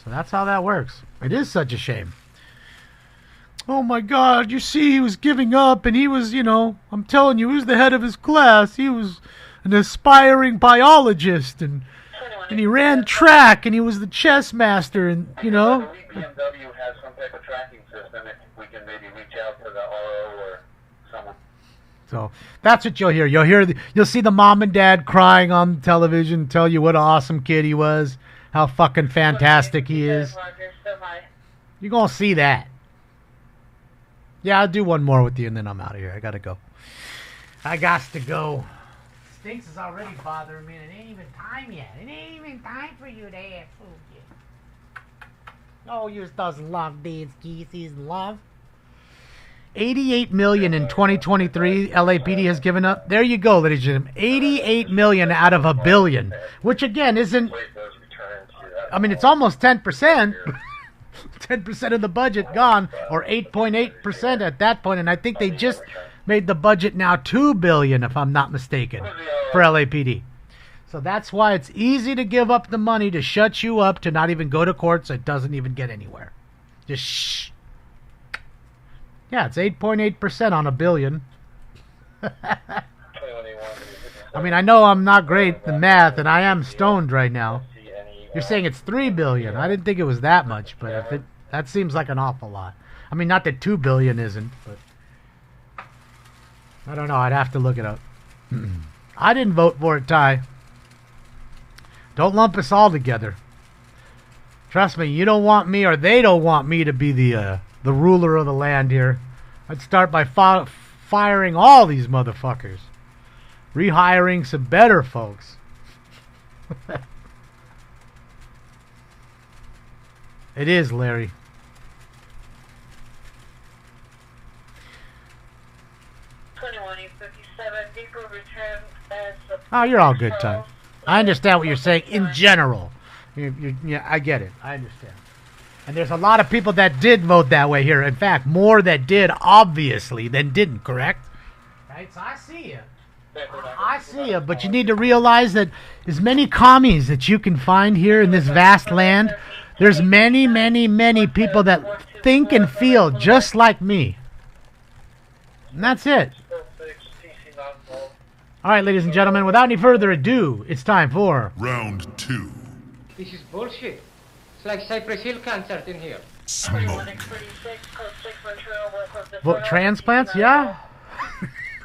So that's how that works. It is such a shame. Oh my God, you see, he was giving up, and he was, I'm telling you, he was the head of his class. He was an aspiring biologist, and he ran track, and he was the chess master, and, I believe BMW has some type of tracking system. If we can maybe reach out to the RO or someone. So that's what you'll hear. You'll see the mom and dad crying on television, tell you what an awesome kid he was, how fucking fantastic he is. You're going to see that. Yeah, I'll do one more with you, and then I'm out of here. I got to go. I got to go. Stinks is already bothering me, and it ain't even time yet. It ain't even time for you to have food yet. Oh, yours doesn't love Dad's geese. He's in love. $88 million in 2023 LAPD has given up. There you go, ladies and gentlemen. $88 million out of $1 billion, which again isn't. I mean, it's almost 10%. 10% of the budget gone, or 8.8% at that point, and I think they just made the budget now $2 billion, if I'm not mistaken, for LAPD. So that's why it's easy to give up the money to shut you up, to not even go to court, so it doesn't even get anywhere. Just shh. Yeah, it's 8.8% on $1 billion. I mean, I know I'm not great at math, and I am stoned right now. You're saying it's $3 billion. I didn't think it was that much, but that seems like an awful lot. I mean, not that $2 billion isn't, but I don't know. I'd have to look it up. I didn't vote for it, Ty. Don't lump us all together. Trust me, you don't want me, or they don't want me to be the ruler of the land here. I'd start by firing all these motherfuckers. Rehiring some better folks. It is, Larry. 2157, vehicle returned as a Oh, you're all good, Ty. I understand what you're saying in general. Yeah, I get it. I understand. And there's a lot of people that did vote that way here. In fact, more that did, obviously, than didn't, correct? Right, so I see you. I see you, but you need to realize that as many commies that you can find here in this vast land, there's many, many, many people that think and feel just like me. And that's it. All right, ladies and gentlemen, without any further ado, it's time for Round 2. This is bullshit. It's like Cypress Hill concert in here. Smoke. vote transplants. Yeah,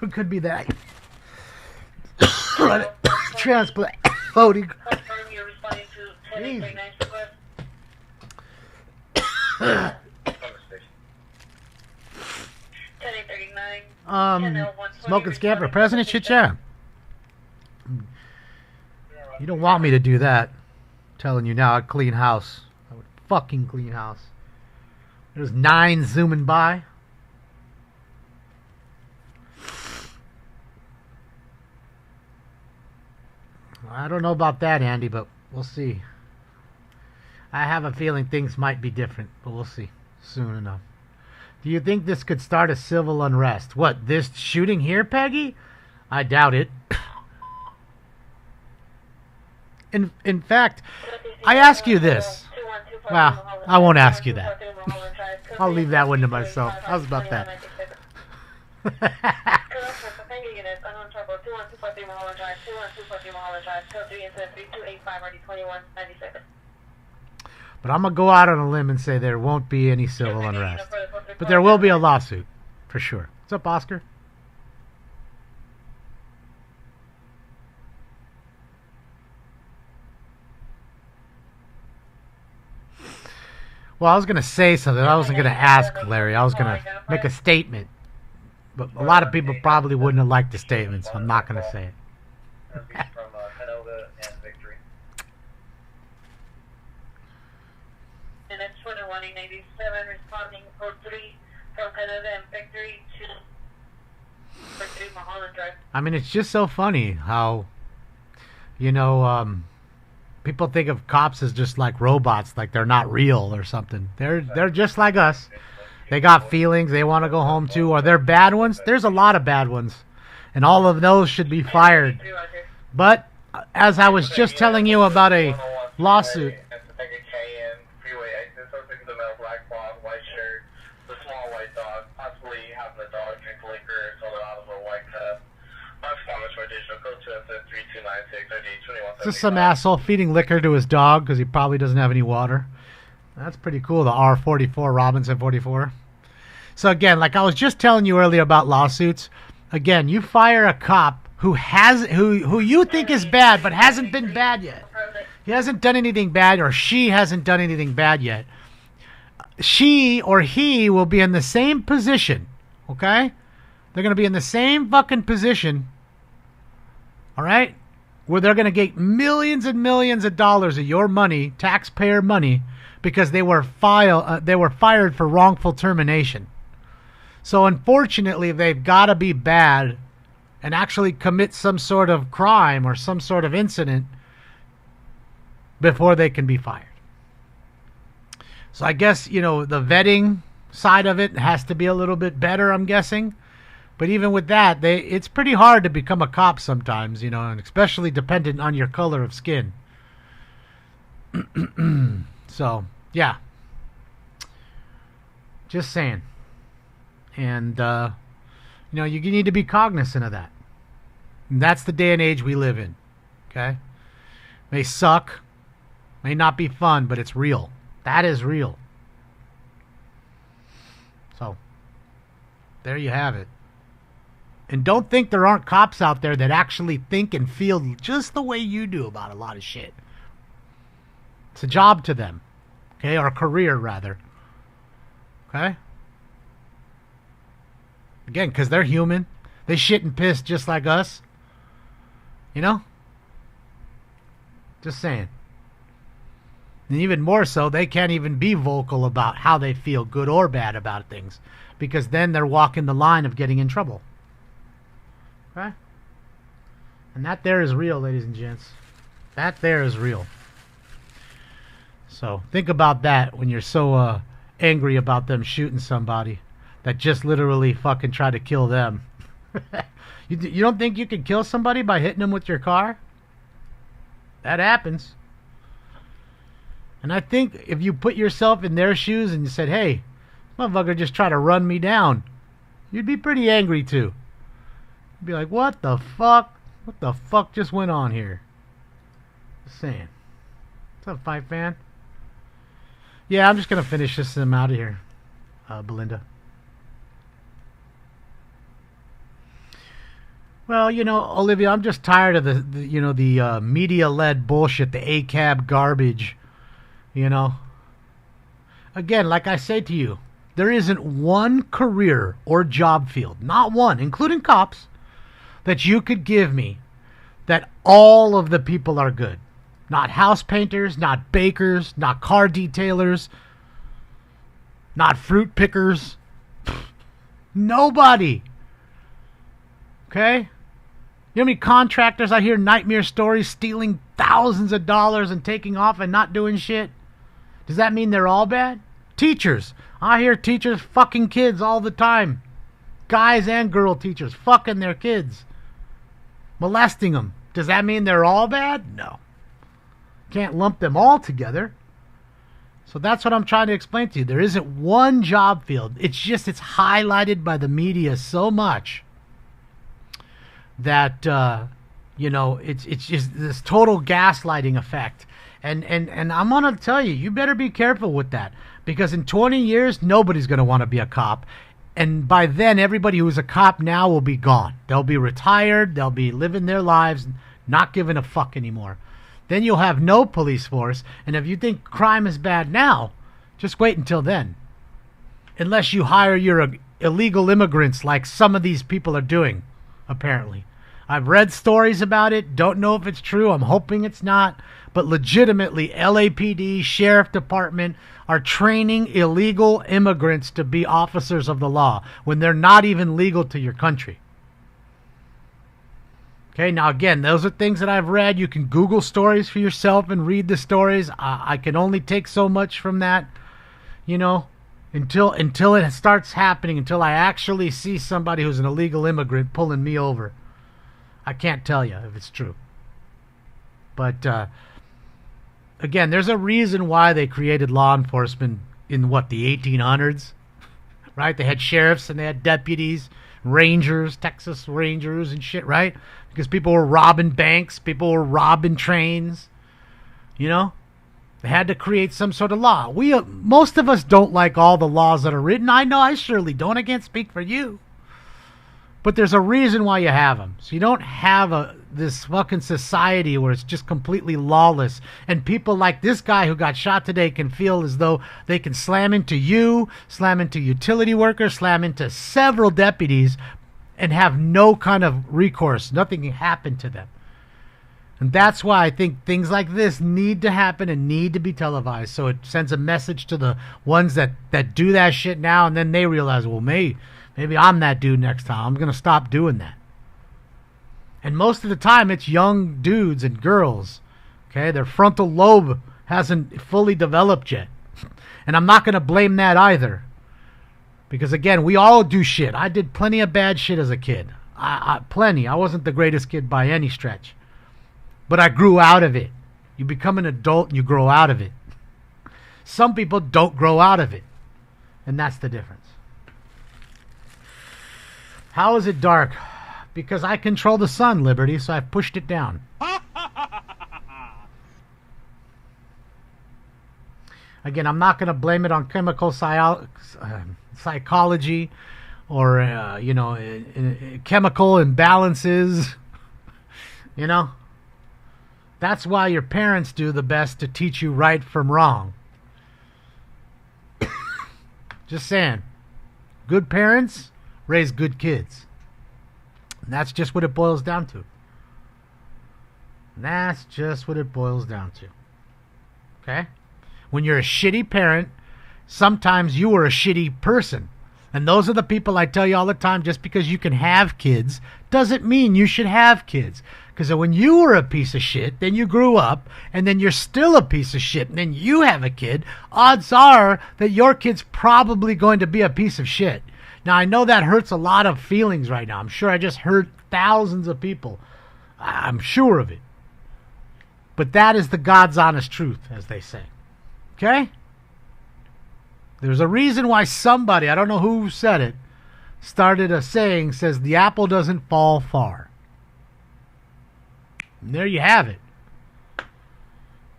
it could be that. Transplant voting. Smoking scam for president? Shit, yeah. You don't want me to do that. I'm telling you now, I'd clean house. I would fucking clean house. There's 9 zooming by. I don't know about that, Andy, but we'll see. I have a feeling things might be different, but we'll see soon enough. Do you think this could start a civil unrest? What, this shooting here, Peggy? I doubt it. In fact, I ask you this. Well, I won't ask you that. I'll leave that one to myself. How's about that? But I'm going to go out on a limb and say there won't be any civil unrest. But there will be a lawsuit, for sure. What's up, Oscar? Well, I was going to say something. I wasn't going to ask Larry. I was going to make a statement. But a lot of people probably wouldn't have liked the statement, so I'm not going to say it. And that's 2187 responding code 3 from Canada and Victory to Victory Mulholland Drive. I mean, it's just so funny how, people think of cops as just like robots, like they're not real or something. They're just like us. They got feelings they want to go home to. Are there bad ones? There's a lot of bad ones, and all of those should be fired. But as I was just telling you about a lawsuit. It's just some asshole feeding liquor to his dog because he probably doesn't have any water. That's pretty cool, the R44, Robinson 44. So again, like I was just telling you earlier about lawsuits, again, you fire a cop who you think is bad but hasn't been bad yet. He hasn't done anything bad, or she hasn't done anything bad yet. She or he will be in the same position, okay? They're going to be in the same fucking position, all right, where they're going to get millions and millions of dollars of your money, taxpayer money, because they were fired for wrongful termination. So unfortunately, they've got to be bad and actually commit some sort of crime or some sort of incident before they can be fired. So I guess, the vetting side of it has to be a little bit better, I'm guessing. But even with that, it's pretty hard to become a cop sometimes, and especially dependent on your color of skin. So, yeah. Just saying. And, you need to be cognizant of that. And that's the day and age we live in. Okay? May suck. May not be fun, but it's real. That is real. So, there you have it. And don't think there aren't cops out there that actually think and feel just the way you do about a lot of shit. It's a job to them. Okay? Or a career, rather. Okay? Again, because they're human. They shit and piss just like us. Just saying. And even more so, they can't even be vocal about how they feel, good or bad, about things. Because then they're walking the line of getting in trouble. Okay? And that there is real, ladies and gents. That there is real. So think about that when you're so angry about them shooting somebody that just literally fucking tried to kill them. You don't think you could kill somebody by hitting them with your car? That happens. And I think if you put yourself in their shoes and you said, hey, this motherfucker just tried to run me down, you'd be pretty angry too. You'd be like, what the fuck? What the fuck just went on here? Just saying. What's up, Fight Fan? Yeah, I'm just going to finish this and I'm out of here, Belinda. Well, you know, Olivia, I'm just tired of the media-led bullshit, the ACAB garbage, you know. Again, like I say to you, there isn't one career or job field, not one, including cops, that you could give me that all of the people are good. Not house painters, not bakers, not car detailers, not fruit pickers. Nobody. Okay? You know how many contractors I hear nightmare stories stealing thousands of dollars and taking off and not doing shit? Does that mean they're all bad? Teachers. I hear teachers fucking kids all the time. Guys and girl teachers fucking their kids. Molesting them. Does that mean they're all bad? No. Can't lump them all together. So that's what I'm trying to explain to you. There isn't one job field. It's just it's highlighted by the media so much that it's just this total gaslighting effect. And I'm gonna tell you, you better be careful with that, because in 20 years nobody's gonna want to be a cop. And by then, everybody who's a cop now will be gone. They'll be retired. They'll be living their lives, not giving a fuck anymore. Then you'll have no police force. And if you think crime is bad now, just wait until then. Unless you hire your illegal immigrants like some of these people are doing, apparently. I've read stories about it. Don't know if it's true. I'm hoping it's not. But legitimately, LAPD, Sheriff Department are training illegal immigrants to be officers of the law when they're not even legal to your country. Okay, now again, those are things that I've read. You can Google stories for yourself and read the stories. I can only take so much from that, you know, until it starts happening, until I actually see somebody who's an illegal immigrant pulling me over. I can't tell you if it's true. But, again, there's a reason why they created law enforcement in, the 1800s? Right? They had sheriffs and they had deputies, rangers, Texas Rangers and shit, right? Because people were robbing banks, people were robbing trains, you know? They had to create some sort of law. Most of us don't like all the laws that are written. I know I surely don't. I can't speak for you. But there's a reason why you have them. So you don't have this fucking society where it's just completely lawless. And people like this guy who got shot today can feel as though they can slam into you, slam into utility workers, slam into several deputies, and have no kind of recourse. Nothing can happen to them. And that's why I think things like this need to happen and need to be televised. So it sends a message to the ones that do that shit now, and then they realize, well, maybe I'm that dude next time. I'm going to stop doing that. And most of the time, it's young dudes and girls. Okay? Their frontal lobe hasn't fully developed yet. And I'm not going to blame that either. Because, again, we all do shit. I did plenty of bad shit as a kid. Plenty. I wasn't the greatest kid by any stretch. But I grew out of it. You become an adult and you grow out of it. Some people don't grow out of it. And that's the difference. How is it dark? Because I control the sun, Liberty, so I've pushed it down. Again, I'm not going to blame it on chemical psychology or, chemical imbalances. You know? That's why your parents do the best to teach you right from wrong. Just saying. Good parents raise good kids. And that's just what it boils down to. That's just what it boils down to. Okay? When you're a shitty parent, sometimes you are a shitty person. And those are the people I tell you all the time, just because you can have kids doesn't mean you should have kids. Because when you were a piece of shit, then you grew up, and then you're still a piece of shit, and then you have a kid, odds are that your kid's probably going to be a piece of shit. Now, I know that hurts a lot of feelings right now. I'm sure I just hurt thousands of people. I'm sure of it. But that is the God's honest truth, as they say. Okay? There's a reason why somebody, I don't know who said it, started a saying, says the apple doesn't fall far. And there you have it.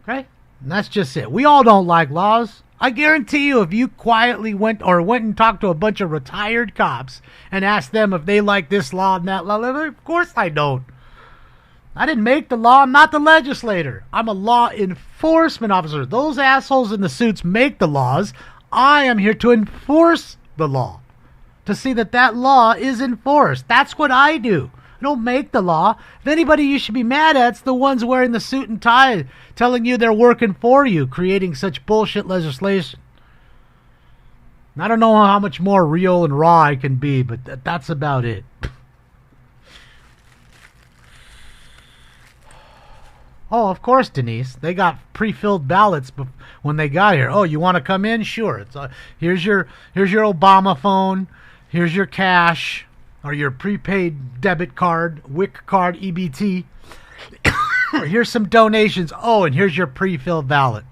Okay? And that's just it. We all don't like laws. I guarantee you, if you quietly went and talked to a bunch of retired cops and asked them if they like this law and that law, of course I don't. I didn't make the law. I'm not the legislator. I'm a law enforcement officer. Those assholes in the suits make the laws. I am here to enforce the law, to see that that law is enforced. That's what I do. I don't make the law. If anybody you should be mad at, it's the ones wearing the suit and tie, telling you they're working for you, creating such bullshit legislation. And I don't know how much more real and raw I can be, but that's about it. Oh, of course, Denise. They got pre-filled ballots when they got here. Oh, you want to come in? Sure. It's here's your Obama phone. Here's your cash or your prepaid debit card, WIC card, EBT. Here's some donations. Oh, and here's your pre-filled ballot.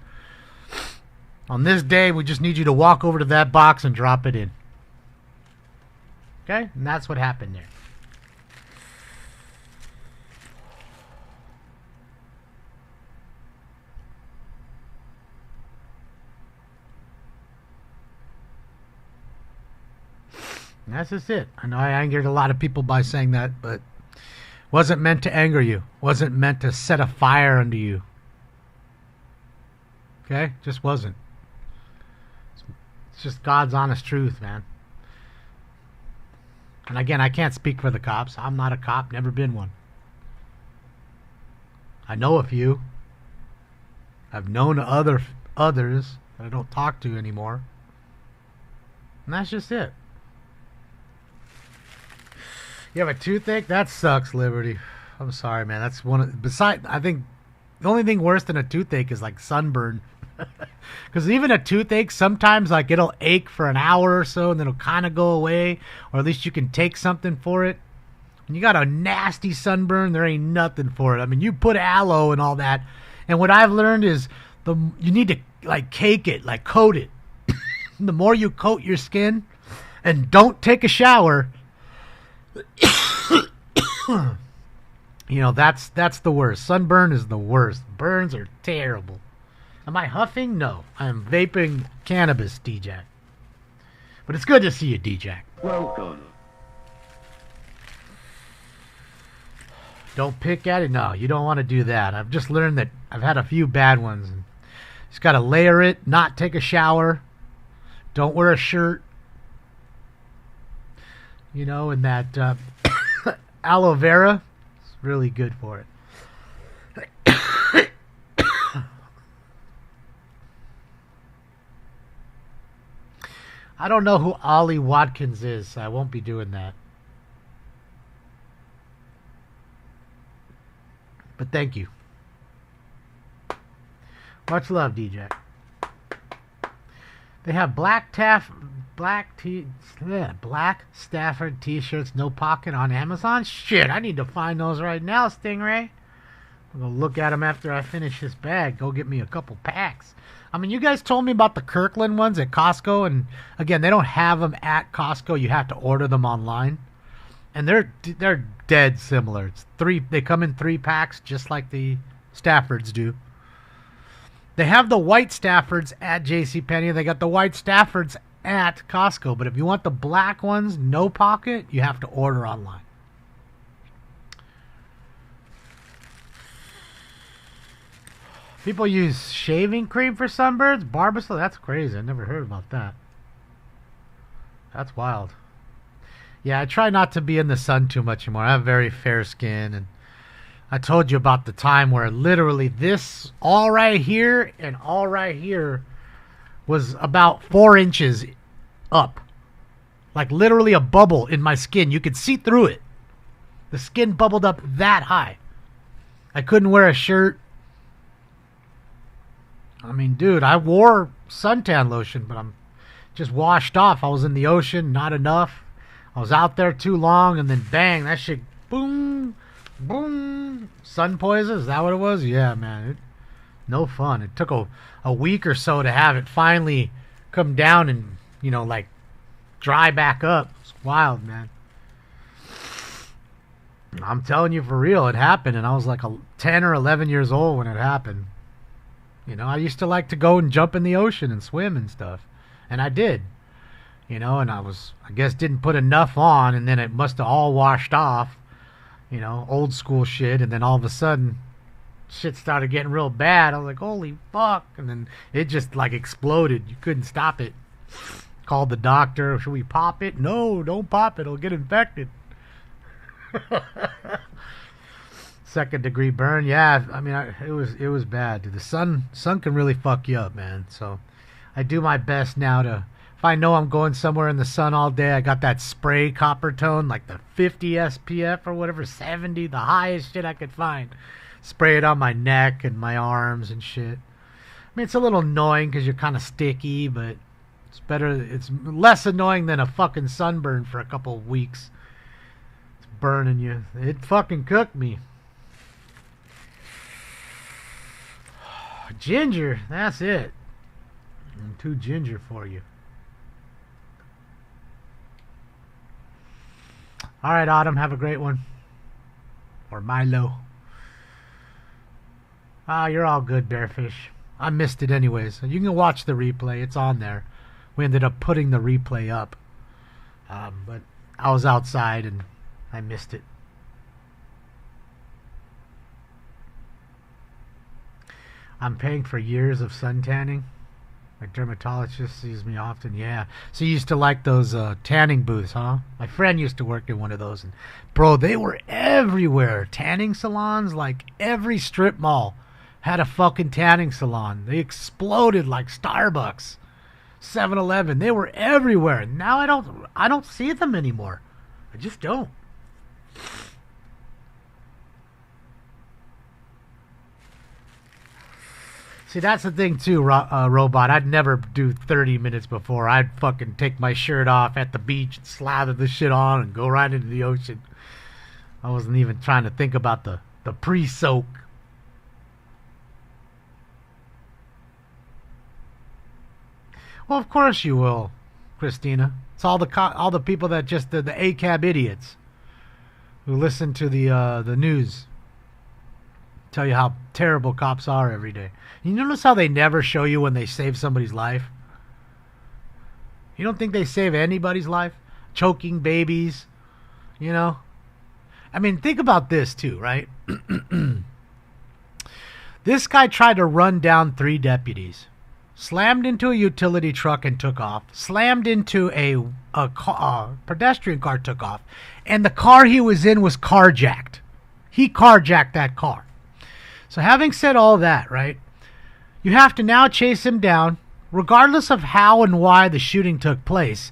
On this day, we just need you to walk over to that box and drop it in. Okay? And that's what happened there. And that's just it. I know I angered a lot of people by saying that, but wasn't meant to anger you. Wasn't meant to set a fire under you. Okay? Just wasn't. It's just God's honest truth, man. And again, I can't speak for the cops. I'm not a cop, never been one. I know a few. I've known others that I don't talk to anymore. And that's just it. You have a toothache? That sucks, Liberty. I'm sorry, man. That's one of... I think the only thing worse than a toothache is like sunburn. Because even a toothache, sometimes like it'll ache for an hour or so and then it'll kind of go away. Or at least you can take something for it. When you got a nasty sunburn, there ain't nothing for it. I mean, you put aloe and all that. And what I've learned is you need to like cake it, like coat it. The more you coat your skin and don't take a shower... You know, that's the worst. Sunburn is the worst. Burns are terrible. Am I huffing? No. I am vaping cannabis, D-Jack. But it's good to see you, D-Jack. Welcome. Don't pick at it? No, you don't want to do that. I've just learned that I've had a few bad ones. Just got to layer it, not take a shower. Don't wear a shirt. You know, and that aloe vera is really good for it. I don't know who Ollie Watkins is, so I won't be doing that. But thank you. Much love, DJ. They have black Stafford t-shirts, no pocket on Amazon. Shit, I need to find those right now, Stingray. I'm going to look at them after I finish this bag. Go get me a couple packs. I mean, you guys told me about the Kirkland ones at Costco. And again, they don't have them at Costco. You have to order them online. And they're dead similar. It's they come in 3 packs just like the Staffords do. They have the white Staffords at JCPenney. They got the white Staffords at Costco. But if you want the black ones, no pocket, you have to order online. People use shaving cream for sunburns? Barbasol? That's crazy. I never heard about that. That's wild. Yeah, I try not to be in the sun too much anymore. I have very fair skin, and I told you about the time where literally this all right here and all right here was about 4 inches up. Like literally a bubble in my skin. You could see through it. The skin bubbled up that high. I couldn't wear a shirt. I mean, dude, I wore suntan lotion, but I'm just washed off. I was in the ocean, not enough. I was out there too long, and then bang, that shit, boom, boom. Sun poison, is that what it was? Yeah, man. No fun. It took a week or so to have it finally come down and, you know, like, dry back up. It's wild, man. I'm telling you for real, it happened, and I was like 10 or 11 years old when it happened. You know, I used to like to go and jump in the ocean and swim and stuff, and I did. You know, and I guess didn't put enough on, and then it must have all washed off. You know, old school shit, and then all of a sudden, shit started getting real bad. I was like, holy fuck, and then it just like exploded. You couldn't stop it. Called the doctor. Should we pop it? No, don't pop it. It'll get infected. Second degree burn. Yeah, I mean, it was bad. Dude. The sun can really fuck you up, man. So I do my best now to, if I know I'm going somewhere in the sun all day, I got that spray copper tone, like the 50 SPF or whatever, 70, the highest shit I could find. Spray it on my neck and my arms and shit. I mean, it's a little annoying because you're kind of sticky, but it's better. It's less annoying than a fucking sunburn for a couple of weeks. Burning you. It fucking cooked me. Ginger, that's it. I'm too ginger for you. Alright, Autumn, have a great one. Or Milo. You're all good, Bearfish. I missed it anyways. You can watch the replay. It's on there. We ended up putting the replay up. But I was outside and I missed it. I'm paying for years of sun tanning. My dermatologist sees me often. Yeah. So you used to like those tanning booths, huh? My friend used to work in one of those. And bro, they were everywhere. Tanning salons, like every strip mall had a fucking tanning salon. They exploded like Starbucks, 7-Eleven. They were everywhere. Now I don't see them anymore. I just don't. See, that's the thing too, Robot. I'd never do 30 minutes before. I'd fucking take my shirt off at the beach and slather the shit on and go right into the ocean. I wasn't even trying to think about the pre-soak. Well, of course you will, Christina. It's all the people that just the ACAB idiots who listen to the news. Tell you how terrible cops are every day. You notice how they never show you when they save somebody's life? You don't think they save anybody's life? Choking babies, you know? I mean, think about this too, right? This guy tried to run down 3 deputies. Slammed into a utility truck and took off. Slammed into a pedestrian car, took off. And the car he was in was carjacked. He carjacked that car. So having said all that, right, you have to now chase him down, regardless of how and why the shooting took place.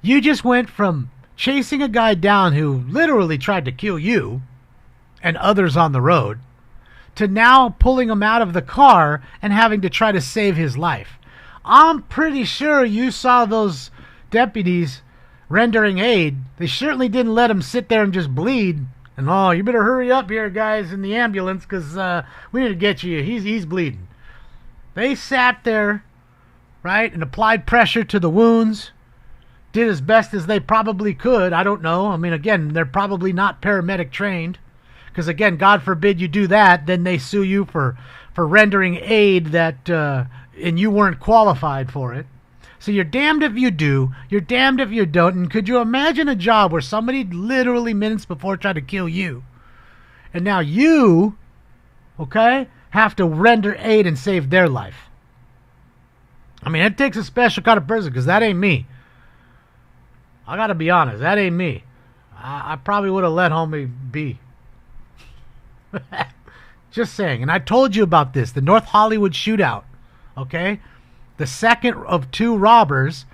You just went from chasing a guy down who literally tried to kill you and others on the road to now pulling him out of the car and having to try to save his life. I'm pretty sure you saw those deputies rendering aid. They certainly didn't let him sit there and just bleed. And, oh, you better hurry up here, guys, in the ambulance, because we need to get you. He's bleeding. They sat there, right, and applied pressure to the wounds, did as best as they probably could. I don't know. I mean, again, they're probably not paramedic trained, because, again, God forbid you do that, then they sue you for rendering aid that, and you weren't qualified for it. So you're damned if you do, you're damned if you don't. And could you imagine a job where somebody literally minutes before tried to kill you, and now you, okay, have to render aid and save their life? I mean, it takes a special kind of person, because that ain't me. I gotta be honest, that ain't me. I probably would have let homie be. Just saying. And I told you about this, the North Hollywood shootout, okay? The second of 2 robbers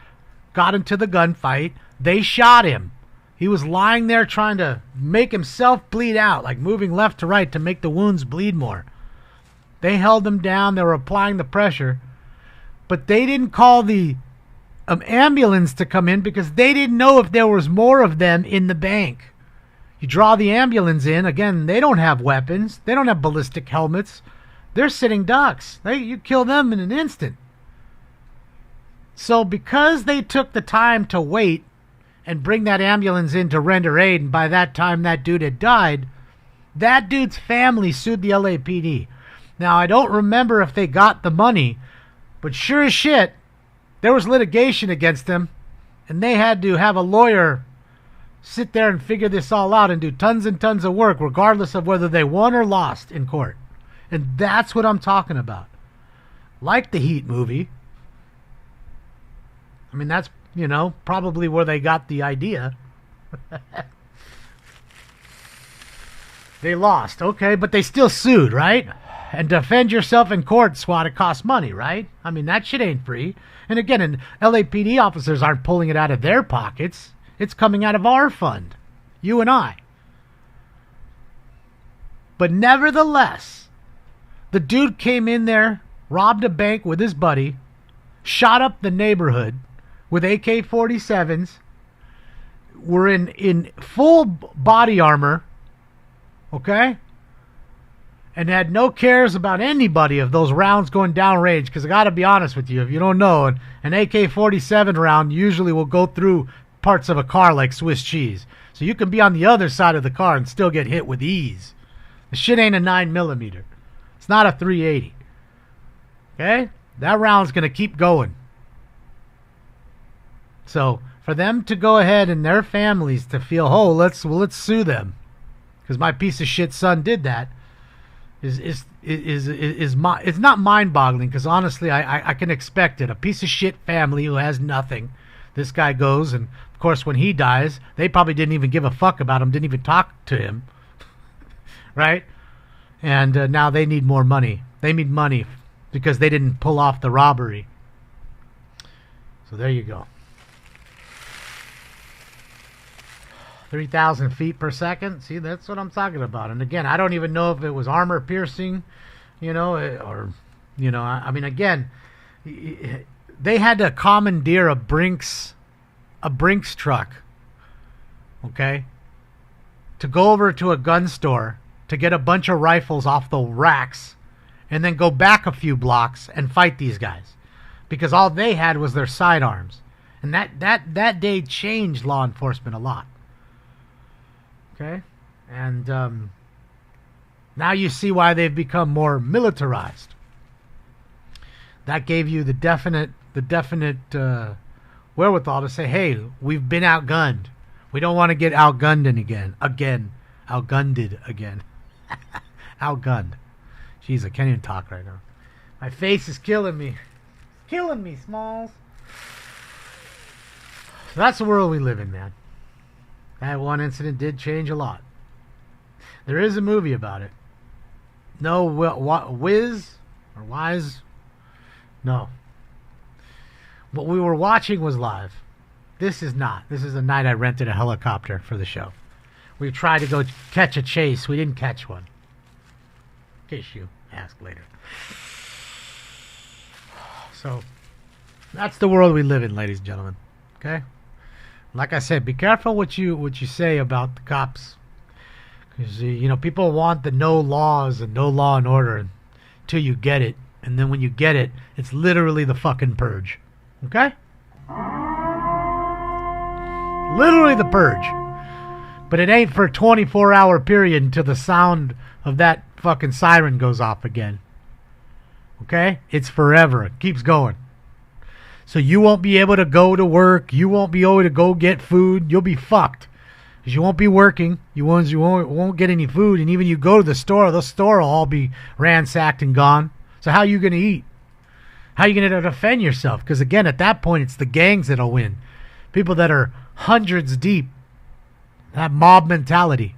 got into the gunfight. They shot him. He was lying there trying to make himself bleed out, like moving left to right to make the wounds bleed more. They held him down. They were applying the pressure. But they didn't call the ambulance to come in because they didn't know if there was more of them in the bank. You draw the ambulance in. Again, they don't have weapons. They don't have ballistic helmets. They're sitting ducks. You kill them in an instant. So because they took the time to wait and bring that ambulance in to render aid, and by that time that dude had died, that dude's family sued the LAPD. Now, I don't remember if they got the money, but sure as shit, there was litigation against them, and they had to have a lawyer sit there and figure this all out and do tons and tons of work, regardless of whether they won or lost in court. And that's what I'm talking about. Like the Heat movie. I mean, that's, probably where they got the idea. They lost, okay, but they still sued, right? And defend yourself in court, SWAT, it costs money, right? I mean, that shit ain't free. And again, and LAPD officers aren't pulling it out of their pockets. It's coming out of our fund. You and I. But nevertheless, the dude came in there, robbed a bank with his buddy, shot up the neighborhood with AK-47s, were in full body armor, okay? And had no cares about anybody of those rounds going downrange. Because I got to be honest with you, if you don't know, an AK-47 round usually will go through parts of a car like Swiss cheese. So you can be on the other side of the car and still get hit with ease. The shit ain't a 9mm. It's not a 380. Okay? That round's going to keep going. So for them to go ahead and their families to feel, oh, let's sue them because my piece of shit son did that, is it's not mind-boggling, because honestly I can expect it. A piece of shit family who has nothing. This guy goes, and of course when he dies, they probably didn't even give a fuck about him, didn't even talk to him, right? And now they need more money. They need money because they didn't pull off the robbery. So there you go. 3,000 feet per second. See, that's what I'm talking about. And again, I don't even know if it was armor piercing, or, I mean, again, they had to commandeer a Brinks truck, okay, to go over to a gun store to get a bunch of rifles off the racks and then go back a few blocks and fight these guys because all they had was their sidearms. And that day changed law enforcement a lot. Okay, and now you see why they've become more militarized. That gave you the definite wherewithal to say, hey, we've been outgunned. We don't want to get outgunned again. Outgunned again. Outgunned. Jeez, I can't even talk right now. My face is killing me. Killing me, Smalls. So that's the world we live in, man. That one incident did change a lot. There is a movie about it. No, Wiz or Wise? No. What we were watching was live. This is not. This is the night I rented a helicopter for the show. We tried to go catch a chase. We didn't catch one. In case you ask later. So, that's the world we live in, ladies and gentlemen. Okay? Like I said, be careful what you say about the cops, because people want the no laws and no law and order until you get it, and then when you get it, it's literally the fucking purge. Okay? Literally the purge. But it ain't for a 24-hour period until the sound of that fucking siren goes off again. Okay? It's forever. It keeps going. So you won't be able to go to work. You won't be able to go get food. You'll be fucked. Because you won't be working. You won't get any food. And even you go to the store will all be ransacked and gone. So how are you going to eat? How are you going to defend yourself? Because again, at that point, it's the gangs that'll win. People that are hundreds deep. That mob mentality.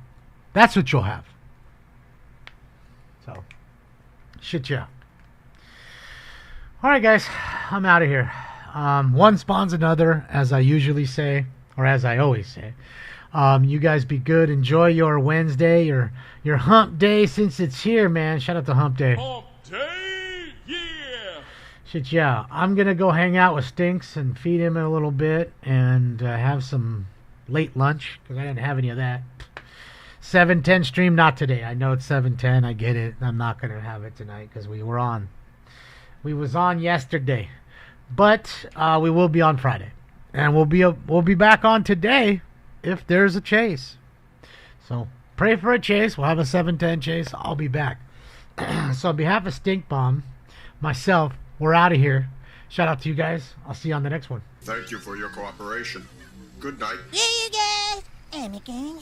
That's what you'll have. So, shit yeah. All right, guys. I'm out of here. One spawns another, as I usually say. or as I always say. You guys be good. Enjoy your Wednesday, your hump day, since it's here, man. Shout out to hump day. Hump day, yeah. Shit, yeah. I'm going to go hang out with Stinks and feed him in a little bit and have some late lunch because I didn't have any of that. 7:10 stream, not today. I know it's 7:10. I get it. I'm not going to have it tonight because we were on. We was on yesterday. But we will be on Friday. And we'll be back on today if there's a chase. So pray for a chase. We'll have a 7:10 chase. I'll be back. So on behalf of Stink Bomb, myself, we're out of here. Shout out to you guys. I'll see you on the next one. Thank you for your cooperation. Good night. Yeah, you guys. I'm a gang.